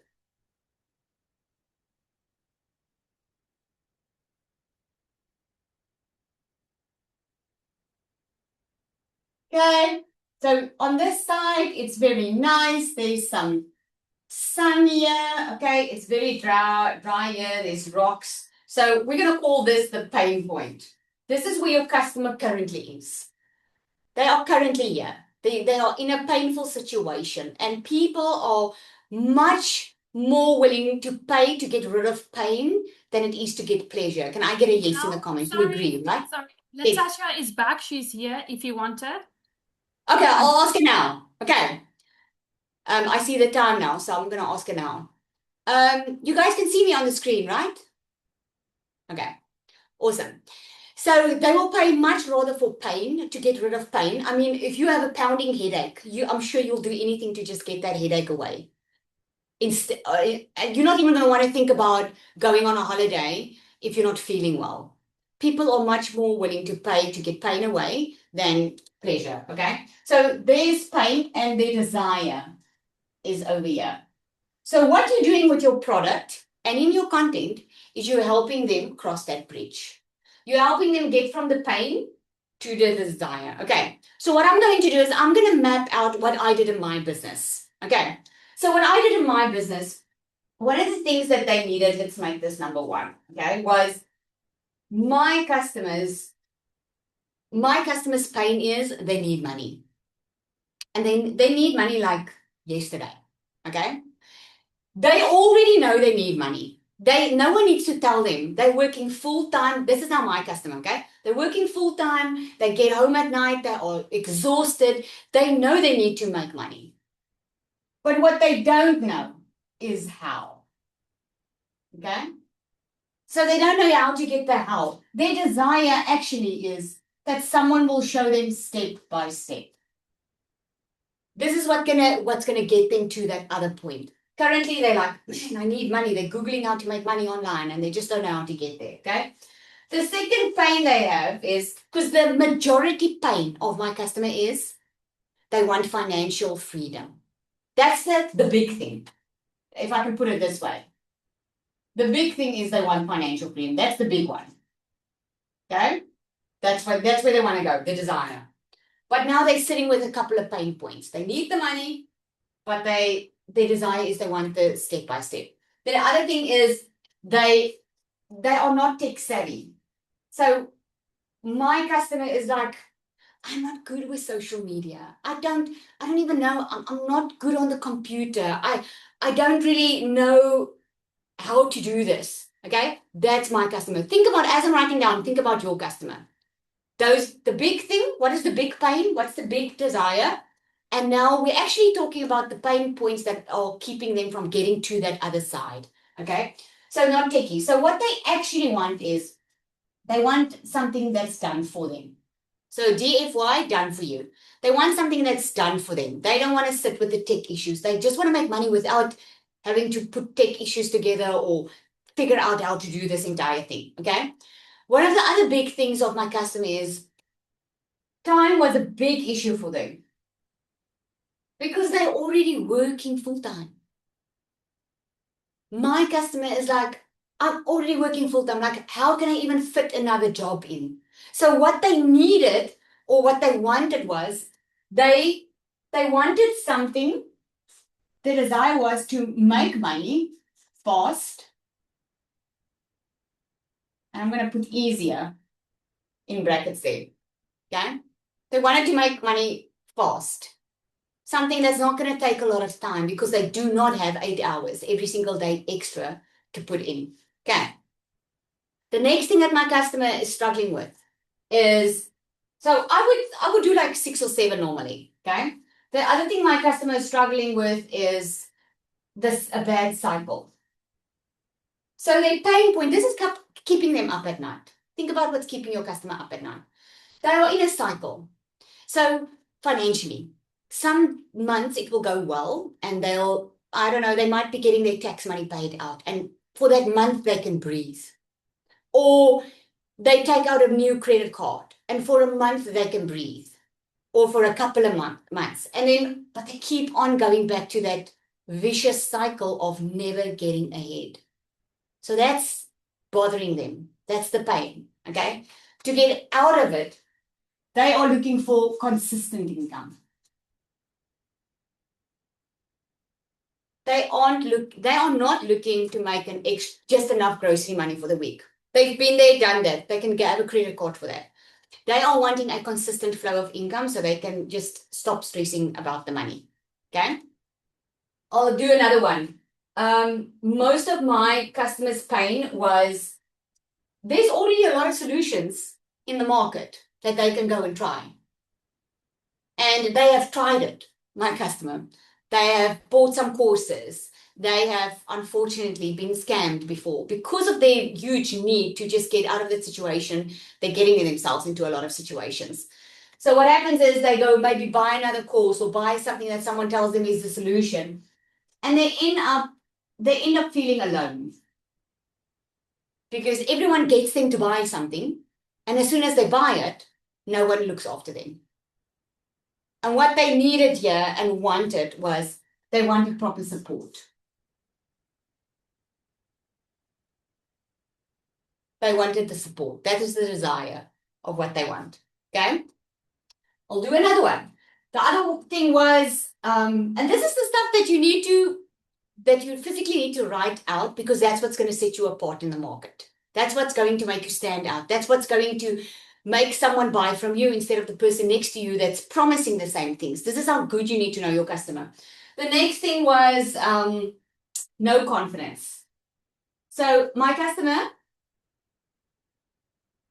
okay, so on this side it's very nice. There's some sun here. Okay, it's very dry here. There's rocks. So we're gonna call this the pain point. This is where your customer currently is. They are currently here. They are in a painful situation, and people are much more willing to pay to get rid of pain than it is to get pleasure. Can I get a yes in the No, comments? You sorry, agree, right? sorry. Yes. Natasha is back. She's here if you want her. Okay, Um, I'll ask her now. Okay. I see the time now, so I'm gonna ask her now. You guys can see me on the screen, right? Okay, awesome. So they will pay much rather for pain, to get rid of pain. I mean, if you have a pounding headache, I'm sure you'll do anything to just get that headache away. Instead, you're not even going to want to think about going on a holiday if you're not feeling well. People are much more willing to pay to get pain away than pleasure. Okay, so there's pain and their desire is over here. So what you're doing with your product and in your content is you're helping them cross that bridge. You're helping them get from the pain to the desire. Okay. So what I'm going to do is I'm going to map out what I did in my business. Okay. So what I did in my business, one of the things that they needed, let's make this number one, okay, was my customers' pain is they need money. And they need money like yesterday. Okay. They already know they need money. No one needs to tell them. They're working full time. This is now my customer, okay? They're working full time. They get home at night. They are exhausted. They know they need to make money. But what they don't know is how. Okay? So they don't know how to get the help. Their desire actually is that someone will show them step by step. This is what's gonna get them to that other point. Currently, they're like, man, I need money. They're Googling how to make money online and they just don't know how to get there. Okay. The second pain they have is because the majority pain of my customer is they want financial freedom. That's the big thing. If I can put it this way. The big thing is they want financial freedom. That's the big one. Okay. That's where they want to go, the desire. But now they're sitting with a couple of pain points. They need the money, but their desire is they want the step by step. The other thing is they are not tech savvy. So my customer is like, I'm not good with social media. I don't even know. I'm not good on the computer. I don't really know how to do this. Okay, that's my customer. Think about, as I'm writing down, think about your customer. The big thing, what is the big pain? What's the big desire? And now we're actually talking about the pain points that are keeping them from getting to that other side. Okay. So not techie. So what they actually want is they want something that's done for them. So DFY, done for you. They want something that's done for them. They don't want to sit with the tech issues. They just want to make money without having to put tech issues together or figure out how to do this entire thing. Okay. One of the other big things of my customer is time was a big issue for them because they're already working full time. My customer is like, I'm already working full time. Like, how can I even fit another job in? So what they needed or what they wanted was they wanted something. The desire was to make money fast. And I'm going to put easier in brackets there. Okay. They wanted to make money fast. Something that's not going to take a lot of time because they do not have 8 hours every single day extra to put in. Okay. The next thing that my customer is struggling with is, so I would do like 6 or 7 normally. Okay. The other thing my customer is struggling with is this a bad cycle. So their pain point, this is keeping them up at night. Think about what's keeping your customer up at night. They are in a cycle. So financially, some months it will go well and they'll, I don't know, they might be getting their tax money paid out. And for that month, they can breathe. Or they take out a new credit card and for a month they can breathe. Or for a couple of months. And then, but they keep on going back to that vicious cycle of never getting ahead. So that's bothering them. That's the pain. Okay. To get out of it, they are looking for consistent income. They are not looking to make just enough grocery money for the week. They've been there, done that. They can get a credit card for that. They are wanting a consistent flow of income so they can just stop stressing about the money. Okay. I'll do another one. Most of my customers' pain was there's already a lot of solutions in the market that they can go and try. And they have tried it, my customer. They have bought some courses. They have unfortunately been scammed before because of their huge need to just get out of that situation. They're getting themselves into a lot of situations. So what happens is they go maybe buy another course or buy something that someone tells them is the solution. And they end up feeling alone. Because everyone gets them to buy something. And as soon as they buy it, no one looks after them. And what they needed here and wanted was they wanted proper support. They wanted the support. That is the desire of what they want. Okay? I'll do another one. The other thing was, and this is the stuff that you physically need to write out because that's what's going to set you apart in the market. That's what's going to make you stand out. That's what's going to make someone buy from you instead of the person next to you that's promising the same things. This is how good you need to know your customer. The next thing was no confidence. So my customer,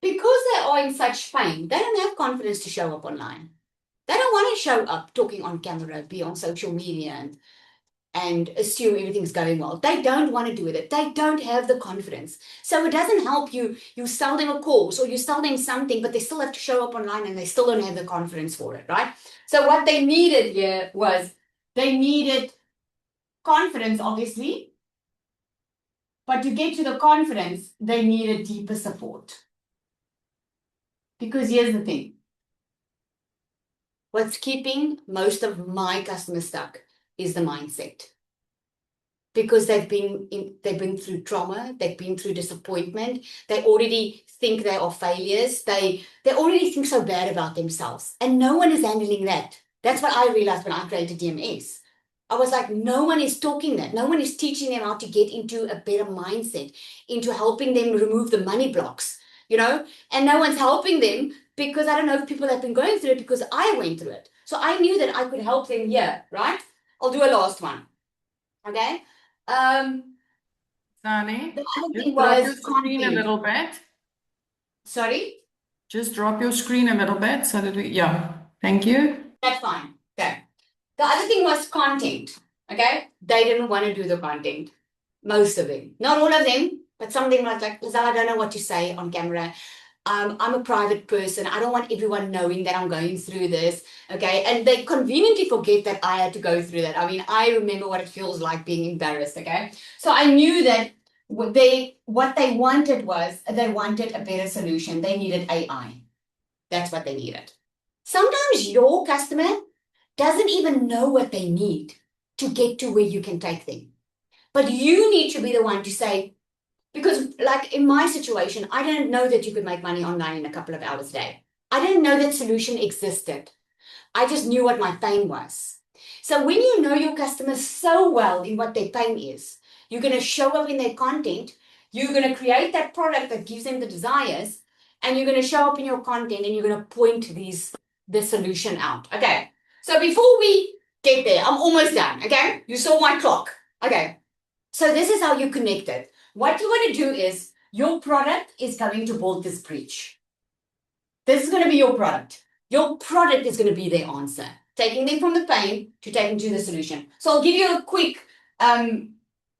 because they are in such pain, they don't have confidence to show up online. They don't want to show up talking on camera, be on social media and assume everything's going well. They don't want to do it. They don't have the confidence. So it doesn't help you sell them a course or you sell them something, but they still have to show up online and they still don't have the confidence for it, right? So what they needed here was they needed confidence, obviously, but to get to the confidence, they needed deeper support. Because here's the thing. What's keeping most of my customers stuck is the mindset. Because they've been through trauma, they've been through disappointment, they already think they are failures, they already think so bad about themselves. And no one is handling that. That's what I realized when I created DMS. I was like, no one is talking that. No one is teaching them how to get into a better mindset, into helping them remove the money blocks, and no one's helping them because I don't know if people have been going through it because I went through it. So I knew that I could help them here, right? I'll do a last one. Okay. Sally, The other just thing drop was your screen a content. little bit. Sorry? Just drop your screen a little bit so that yeah, thank you. That's fine. Okay. The other thing was content. Okay. They didn't want to do the content. Most of them. Not all of them, but some of them were like, Lizelle, I don't know what to say on camera. I'm a private person. I don't want everyone knowing that I'm going through this. Okay. And they conveniently forget that I had to go through that. I mean, I remember what it feels like being embarrassed. Okay. So I knew that what they wanted was they wanted a better solution. They needed AI. That's what they needed. Sometimes your customer doesn't even know what they need to get to where you can take them. But you need to be the one to say, Because like in my situation, I didn't know that you could make money online in a couple of hours a day. I didn't know that solution existed. I just knew what my pain was. So when you know your customers so well in what their pain is, you're going to show up in their content, you're going to create that product that gives them the desires, and you're going to show up in your content and you're going to point the solution out. Okay. So before we get there, I'm almost done. Okay. You saw my clock. Okay. So this is how you connect it. What you want to do is your product is going to build this bridge. This is going to be your product. Your product is going to be their answer, taking them from the pain to taking to the solution. So I'll give you a quick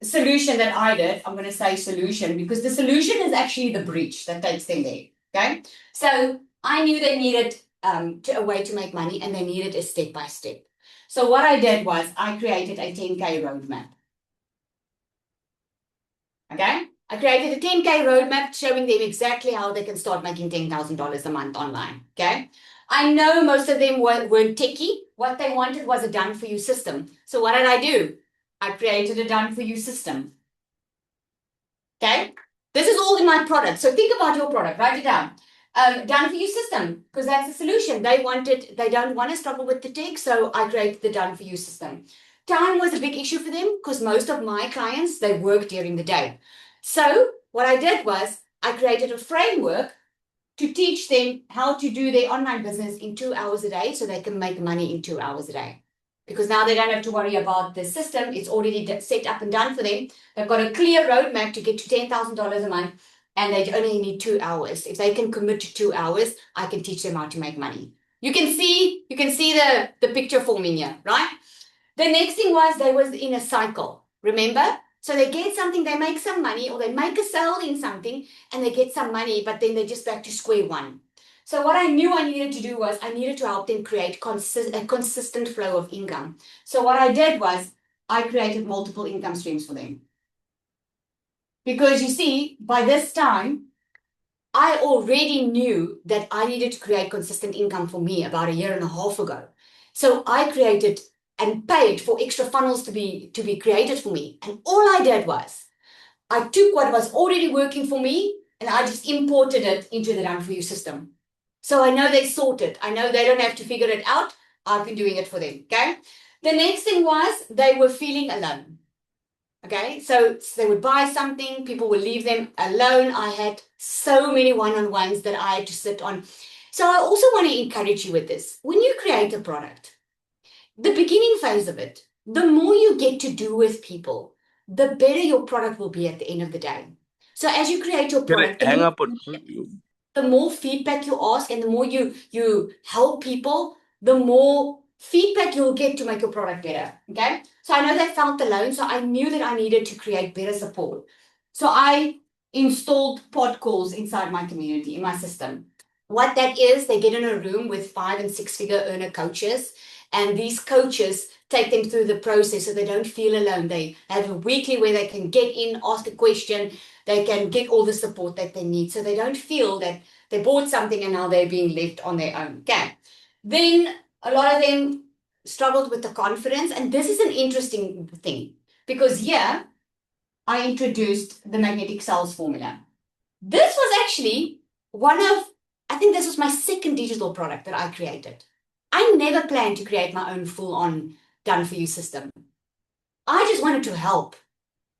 solution that I did. I'm going to say solution because the solution is actually the bridge that takes them there. Okay. So I knew they needed a way to make money and they needed a step by step. So what I did was I created a 10K roadmap. Okay. I created a 10K roadmap showing them exactly how they can start making $10,000 a month online. Okay. I know most of them weren't techie. What they wanted was a done for you system. So what did I do? I created a done for you system. Okay. This is all in my product. So think about your product, write it down. Done for you system, because that's the solution. They don't want to struggle with the tech. So I created the done for you system. Time was a big issue for them because most of my clients, they work during the day. So what I did was I created a framework to teach them how to do their online business in 2 hours a day so they can make money in 2 hours a day. Because now they don't have to worry about the system. It's already set up and done for them. They've got a clear roadmap to get to $10,000 a month and they only need 2 hours. If they can commit to 2 hours, I can teach them how to make money. You can see the picture forming here, right? The next thing was they was in a cycle, remember? So they get something, they make some money, or they make a sale in something and they get some money, but then they're just back to square one. So what I knew I needed to do was I needed to help them create a consistent flow of income. So what I did was I created multiple income streams for them. Because you see, by this time, I already knew that I needed to create consistent income for me about a year and a half ago. So I created and paid for extra funnels to be created for me. And all I did was I took what was already working for me and I just imported it into the Done For You system. So I know they sorted. I know they don't have to figure it out. I've been doing it for them. Okay. The next thing was they were feeling alone. Okay. So they would buy something, people would leave them alone. I had so many one-on-ones that I had to sit on. So I also want to encourage you with this. When you create a product, the beginning phase of it, the more you get to do with people, the better your product will be at the end of the day. So as you create your Can I product, hang up on the more feedback you ask and the more you help people, the more feedback you'll get to make your product better. Okay. So I know they felt alone. So I knew that I needed to create better support. So I installed pod calls inside my community, in my system. What that is, they get in a room with 5 and 6 figure earner coaches. And these coaches take them through the process so they don't feel alone. They have a weekly where they can get in, ask a question, they can get all the support that they need. So they don't feel that they bought something and now they're being left on their own. Okay. Then a lot of them struggled with the confidence. And this is an interesting thing because here I introduced the magnetic sales formula. This was actually I think this was my second digital product that I created. I never planned to create my own full-on done-for-you system. I just wanted to help.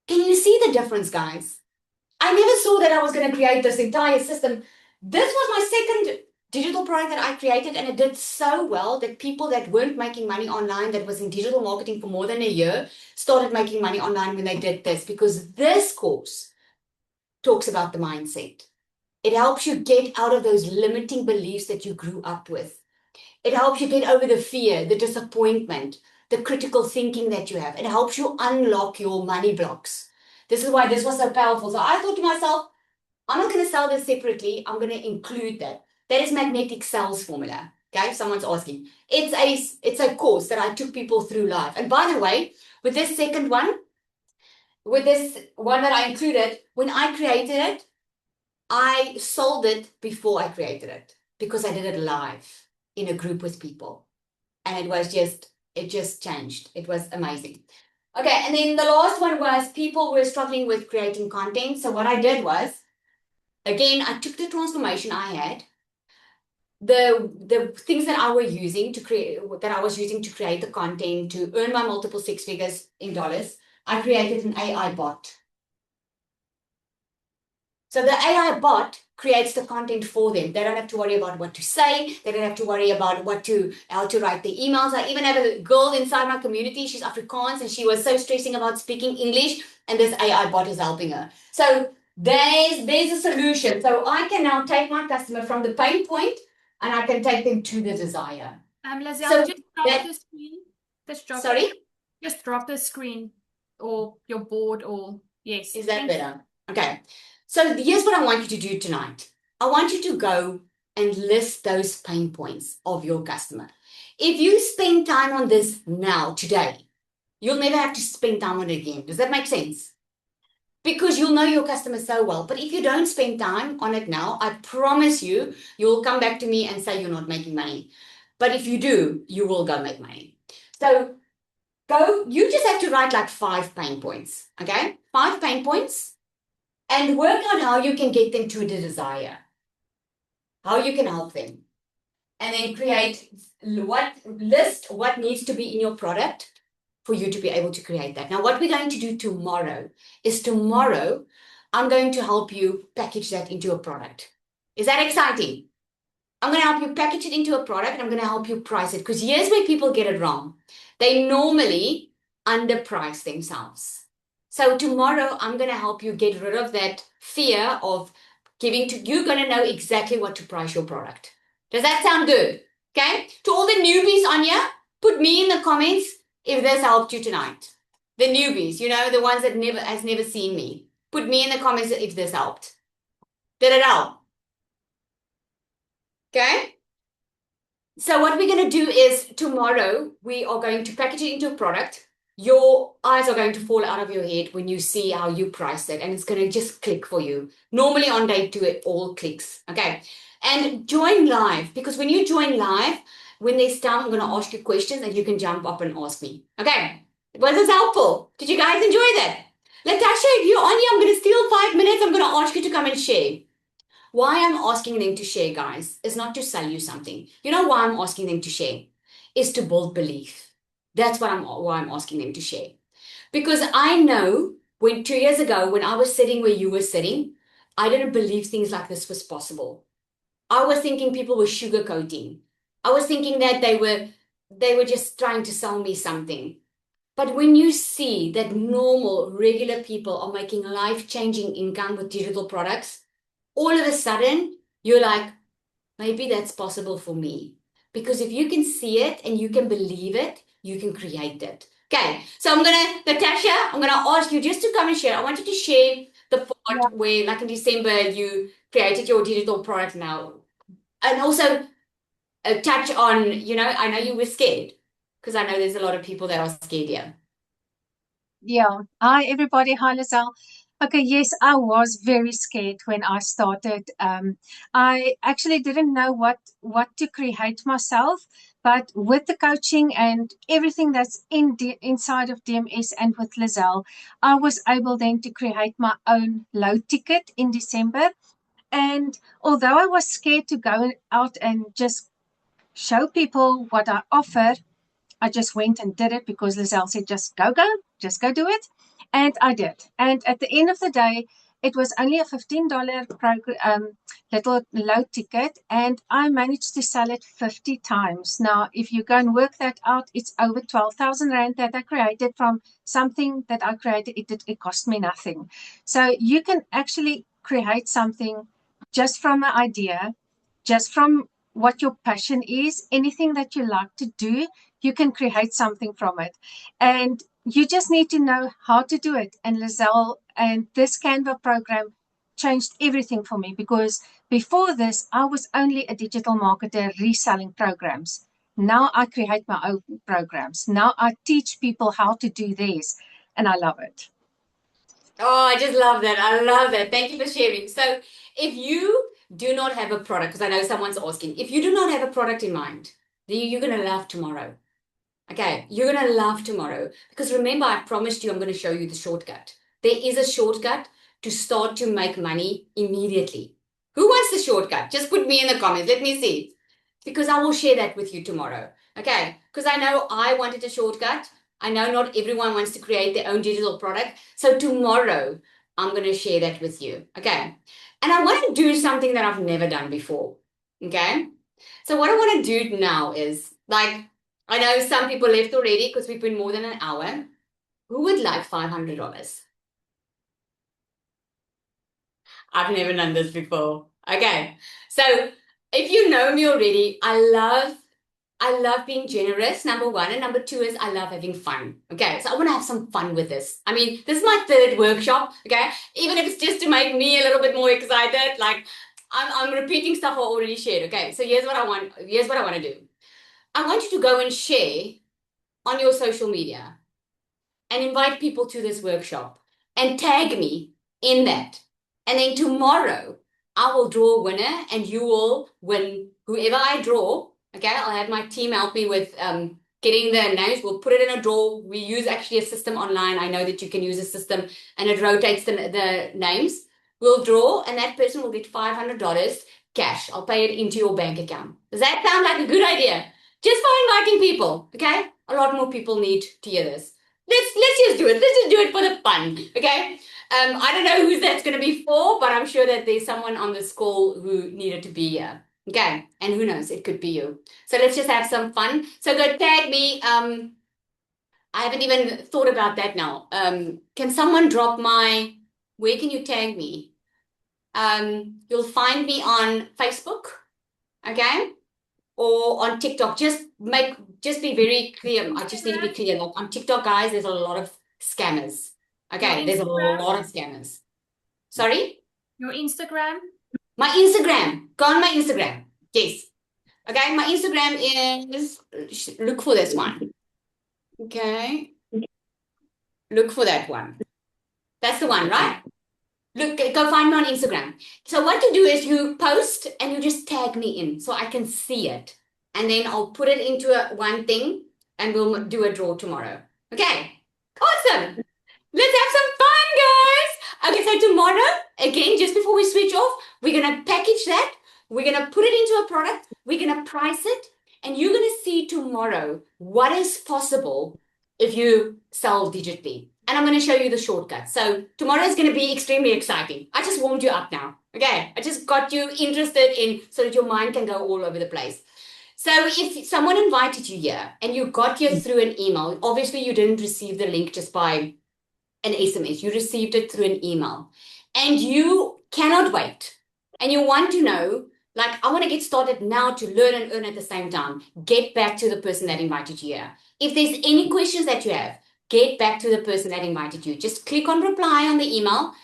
Can you see the difference, guys? I never saw that I was going to create this entire system. This was my second digital product that I created, and it did so well that people that weren't making money online, that was in digital marketing for more than a year, started making money online when they did this, because this course talks about the mindset. It helps you get out of those limiting beliefs that you grew up with. It helps you get over the fear, the disappointment, the critical thinking that you have. It helps you unlock your money blocks. This is why this was so powerful. So I thought to myself, I'm not going to sell this separately. I'm going to include that. That is magnetic sales formula. Okay, if someone's asking. It's a course that I took people through life. And by the way, with this second one, with this one that I included, when I created it, I sold it before I created it because I did it live in a group with people. And it just changed. It was amazing. Okay, and then the last one was people were struggling with creating content. So what I did was, again, I took the transformation I had, the things that I was using to create the content to earn my multiple six figures in dollars. I created an AI bot. So the AI bot creates the content for them. They don't have to worry about what to say. They don't have to worry about how to write the emails. I even have a girl inside my community. She's Afrikaans and she was so stressing about speaking English, and this AI bot is helping her. So there's a solution. So I can now take my customer from the pain point and I can take them to the desire. Lizelle, So just drop that, the screen. sorry, Just drop the screen or your board or yes. is that Thank you. better? Okay. So here's what I want you to do tonight. I want you to go and list those pain points of your customer. If you spend time on this now, today, you'll never have to spend time on it again. Does that make sense? Because you'll know your customer so well. But if you don't spend time on it now, I promise you, you'll come back to me and say you're not making money. But if you do, you will go make money. So you just have to write like 5 pain points, okay? 5 pain points, and work out how you can get them to the desire, how you can help them. And then list what needs to be in your product for you to be able to create that. Now, what we're going to do tomorrow is I'm going to help you package that into a product. Is that exciting? I'm going to help you package it into a product and I'm going to help you price it, because here's where people get it wrong. They normally underprice themselves. So tomorrow I'm going to help you get rid of that fear of you're going to know exactly what to price your product. Does that sound good? Okay. To all the newbies on here, put me in the comments if this helped you tonight. The newbies, the ones that never seen me. Put me in the comments if this helped. Did it help? Okay. So what we're going to do is tomorrow we are going to package it into a product. Your eyes are going to fall out of your head when you see how you price it, and it's going to just click for you. Normally on day 2, it all clicks. Okay. And join live, because when you join live, when there's time, I'm going to ask you questions and you can jump up and ask me. Okay. Was this helpful? Did you guys enjoy that? Latasha, if you're on here, I'm going to steal 5 minutes. I'm going to ask you to come and share. Why I'm asking them to share, guys, is not to sell you something. You know why I'm asking them to share? Is to build belief. That's why I'm asking them to share. Because I know when 2 years ago, when I was sitting where you were sitting, I didn't believe things like this was possible. I was thinking people were sugarcoating. I was thinking that they were just trying to sell me something. But when you see that normal, regular people are making life-changing income with digital products, all of a sudden you're like, maybe that's possible for me. Because if you can see it and you can believe it, you can create it. Okay, so Natasha, I'm gonna ask you just to come and share. I want you to share the Yeah, part where, like in December, you created your digital product now, and also touch on, I know you were scared, because I know there's a lot of people that are scared here. yeah. Hi, everybody. Hi, Lizelle. Okay, yes, I was very scared when I started. I actually didn't know what to create myself, but with the coaching and everything that's inside of DMS and with Lizelle, I was able then to create my own low ticket in December. And although I was scared to go out and just show people what I offer, I just went and did it because Lizelle said, just go do it. And I did. And at the end of the day, it was only a $15 little low ticket, and I managed to sell it 50 times. Now, if you go and work that out, it's over 12,000 Rand that I created from something that I created. It cost me nothing. So you can actually create something just from an idea, just from what your passion is, anything that you like to do, you can create something from it. And you just need to know how to do it. And Lizelle and this Canva program changed everything for me, because before this, I was only a digital marketer reselling programs. Now I create my own programs. Now I teach people how to do theirs, and I love it. Oh, I just love that. I love that. Thank you for sharing. So, if you do not have a product, because I know someone's asking, if you do not have a product in mind, then you're going to laugh tomorrow. Okay, you're going to love tomorrow because remember, I promised you I'm going to show you the shortcut. There is a shortcut to start to make money immediately. Who wants the shortcut? Just put me in the comments. Let me see. Because I will share that with you tomorrow. Okay, because I know I wanted a shortcut. I know not everyone wants to create their own digital product. So tomorrow, I'm going to share that with you. Okay, and I want to do something that I've never done before. Okay, so what I want to do now is like, I know some people left already because we've been more than an hour. Who would like $500? I've never done this before. Okay. So if you know me already, I love being generous, number one. And number two is I love having fun. Okay. So I want to have some fun with this. I mean, this is my third workshop. Okay. Even if it's just to make me a little bit more excited, like I'm repeating stuff I already shared. Okay. So here's what I want. Here's what I want to do. I want you to go and share on your social media and invite people to this workshop and tag me in that. And then tomorrow, I will draw a winner and you will win whoever I draw. Okay, I'll have my team help me with getting the names. We'll put it in a draw. We use actually a system online. I know that you can use a system and it rotates the names. We'll draw and that person will get $500 cash. I'll pay it into your bank account. Does that sound like a good idea? Just for inviting people, okay? A lot more people need to hear this. Let's just do it. Let's just do it for the fun, okay? I don't know who that's going to be for, but I'm sure that there's someone on this call who needed to be here, okay? And who knows, it could be you. So let's just have some fun. So go tag me. I haven't even thought about that now. Can someone drop where can you tag me? You'll find me on Facebook, okay? Or on TikTok. Just be very clear. I just need to be clear. Like on TikTok, guys, there's a lot of scammers. Okay, there's a lot of scammers. Sorry? Your Instagram? My Instagram. Go on my Instagram. Yes. Okay, my Instagram is, look for this one. Okay. Look for that one. That's the one, right? Look, go find me on Instagram. So what you do is you post and you just tag me in so I can see it. And then I'll put it into one thing and we'll do a draw tomorrow. Okay. Awesome. Let's have some fun, guys. Okay, so tomorrow, again, just before we switch off, we're going to package that. We're going to put it into a product. We're going to price it. And you're going to see tomorrow what is possible if you sell digitally. And I'm going to show you the shortcut. So tomorrow is going to be extremely exciting. I just warmed you up now. Okay. I just got you interested in so that your mind can go all over the place. So if someone invited you here and you got here through an email, obviously you didn't receive the link just by an SMS. You received it through an email and you cannot wait. And you want to know, like, I want to get started now to learn and earn at the same time. Get back to the person that invited you here. If there's any questions that you have, get back to the person that invited you. Just click on reply on the email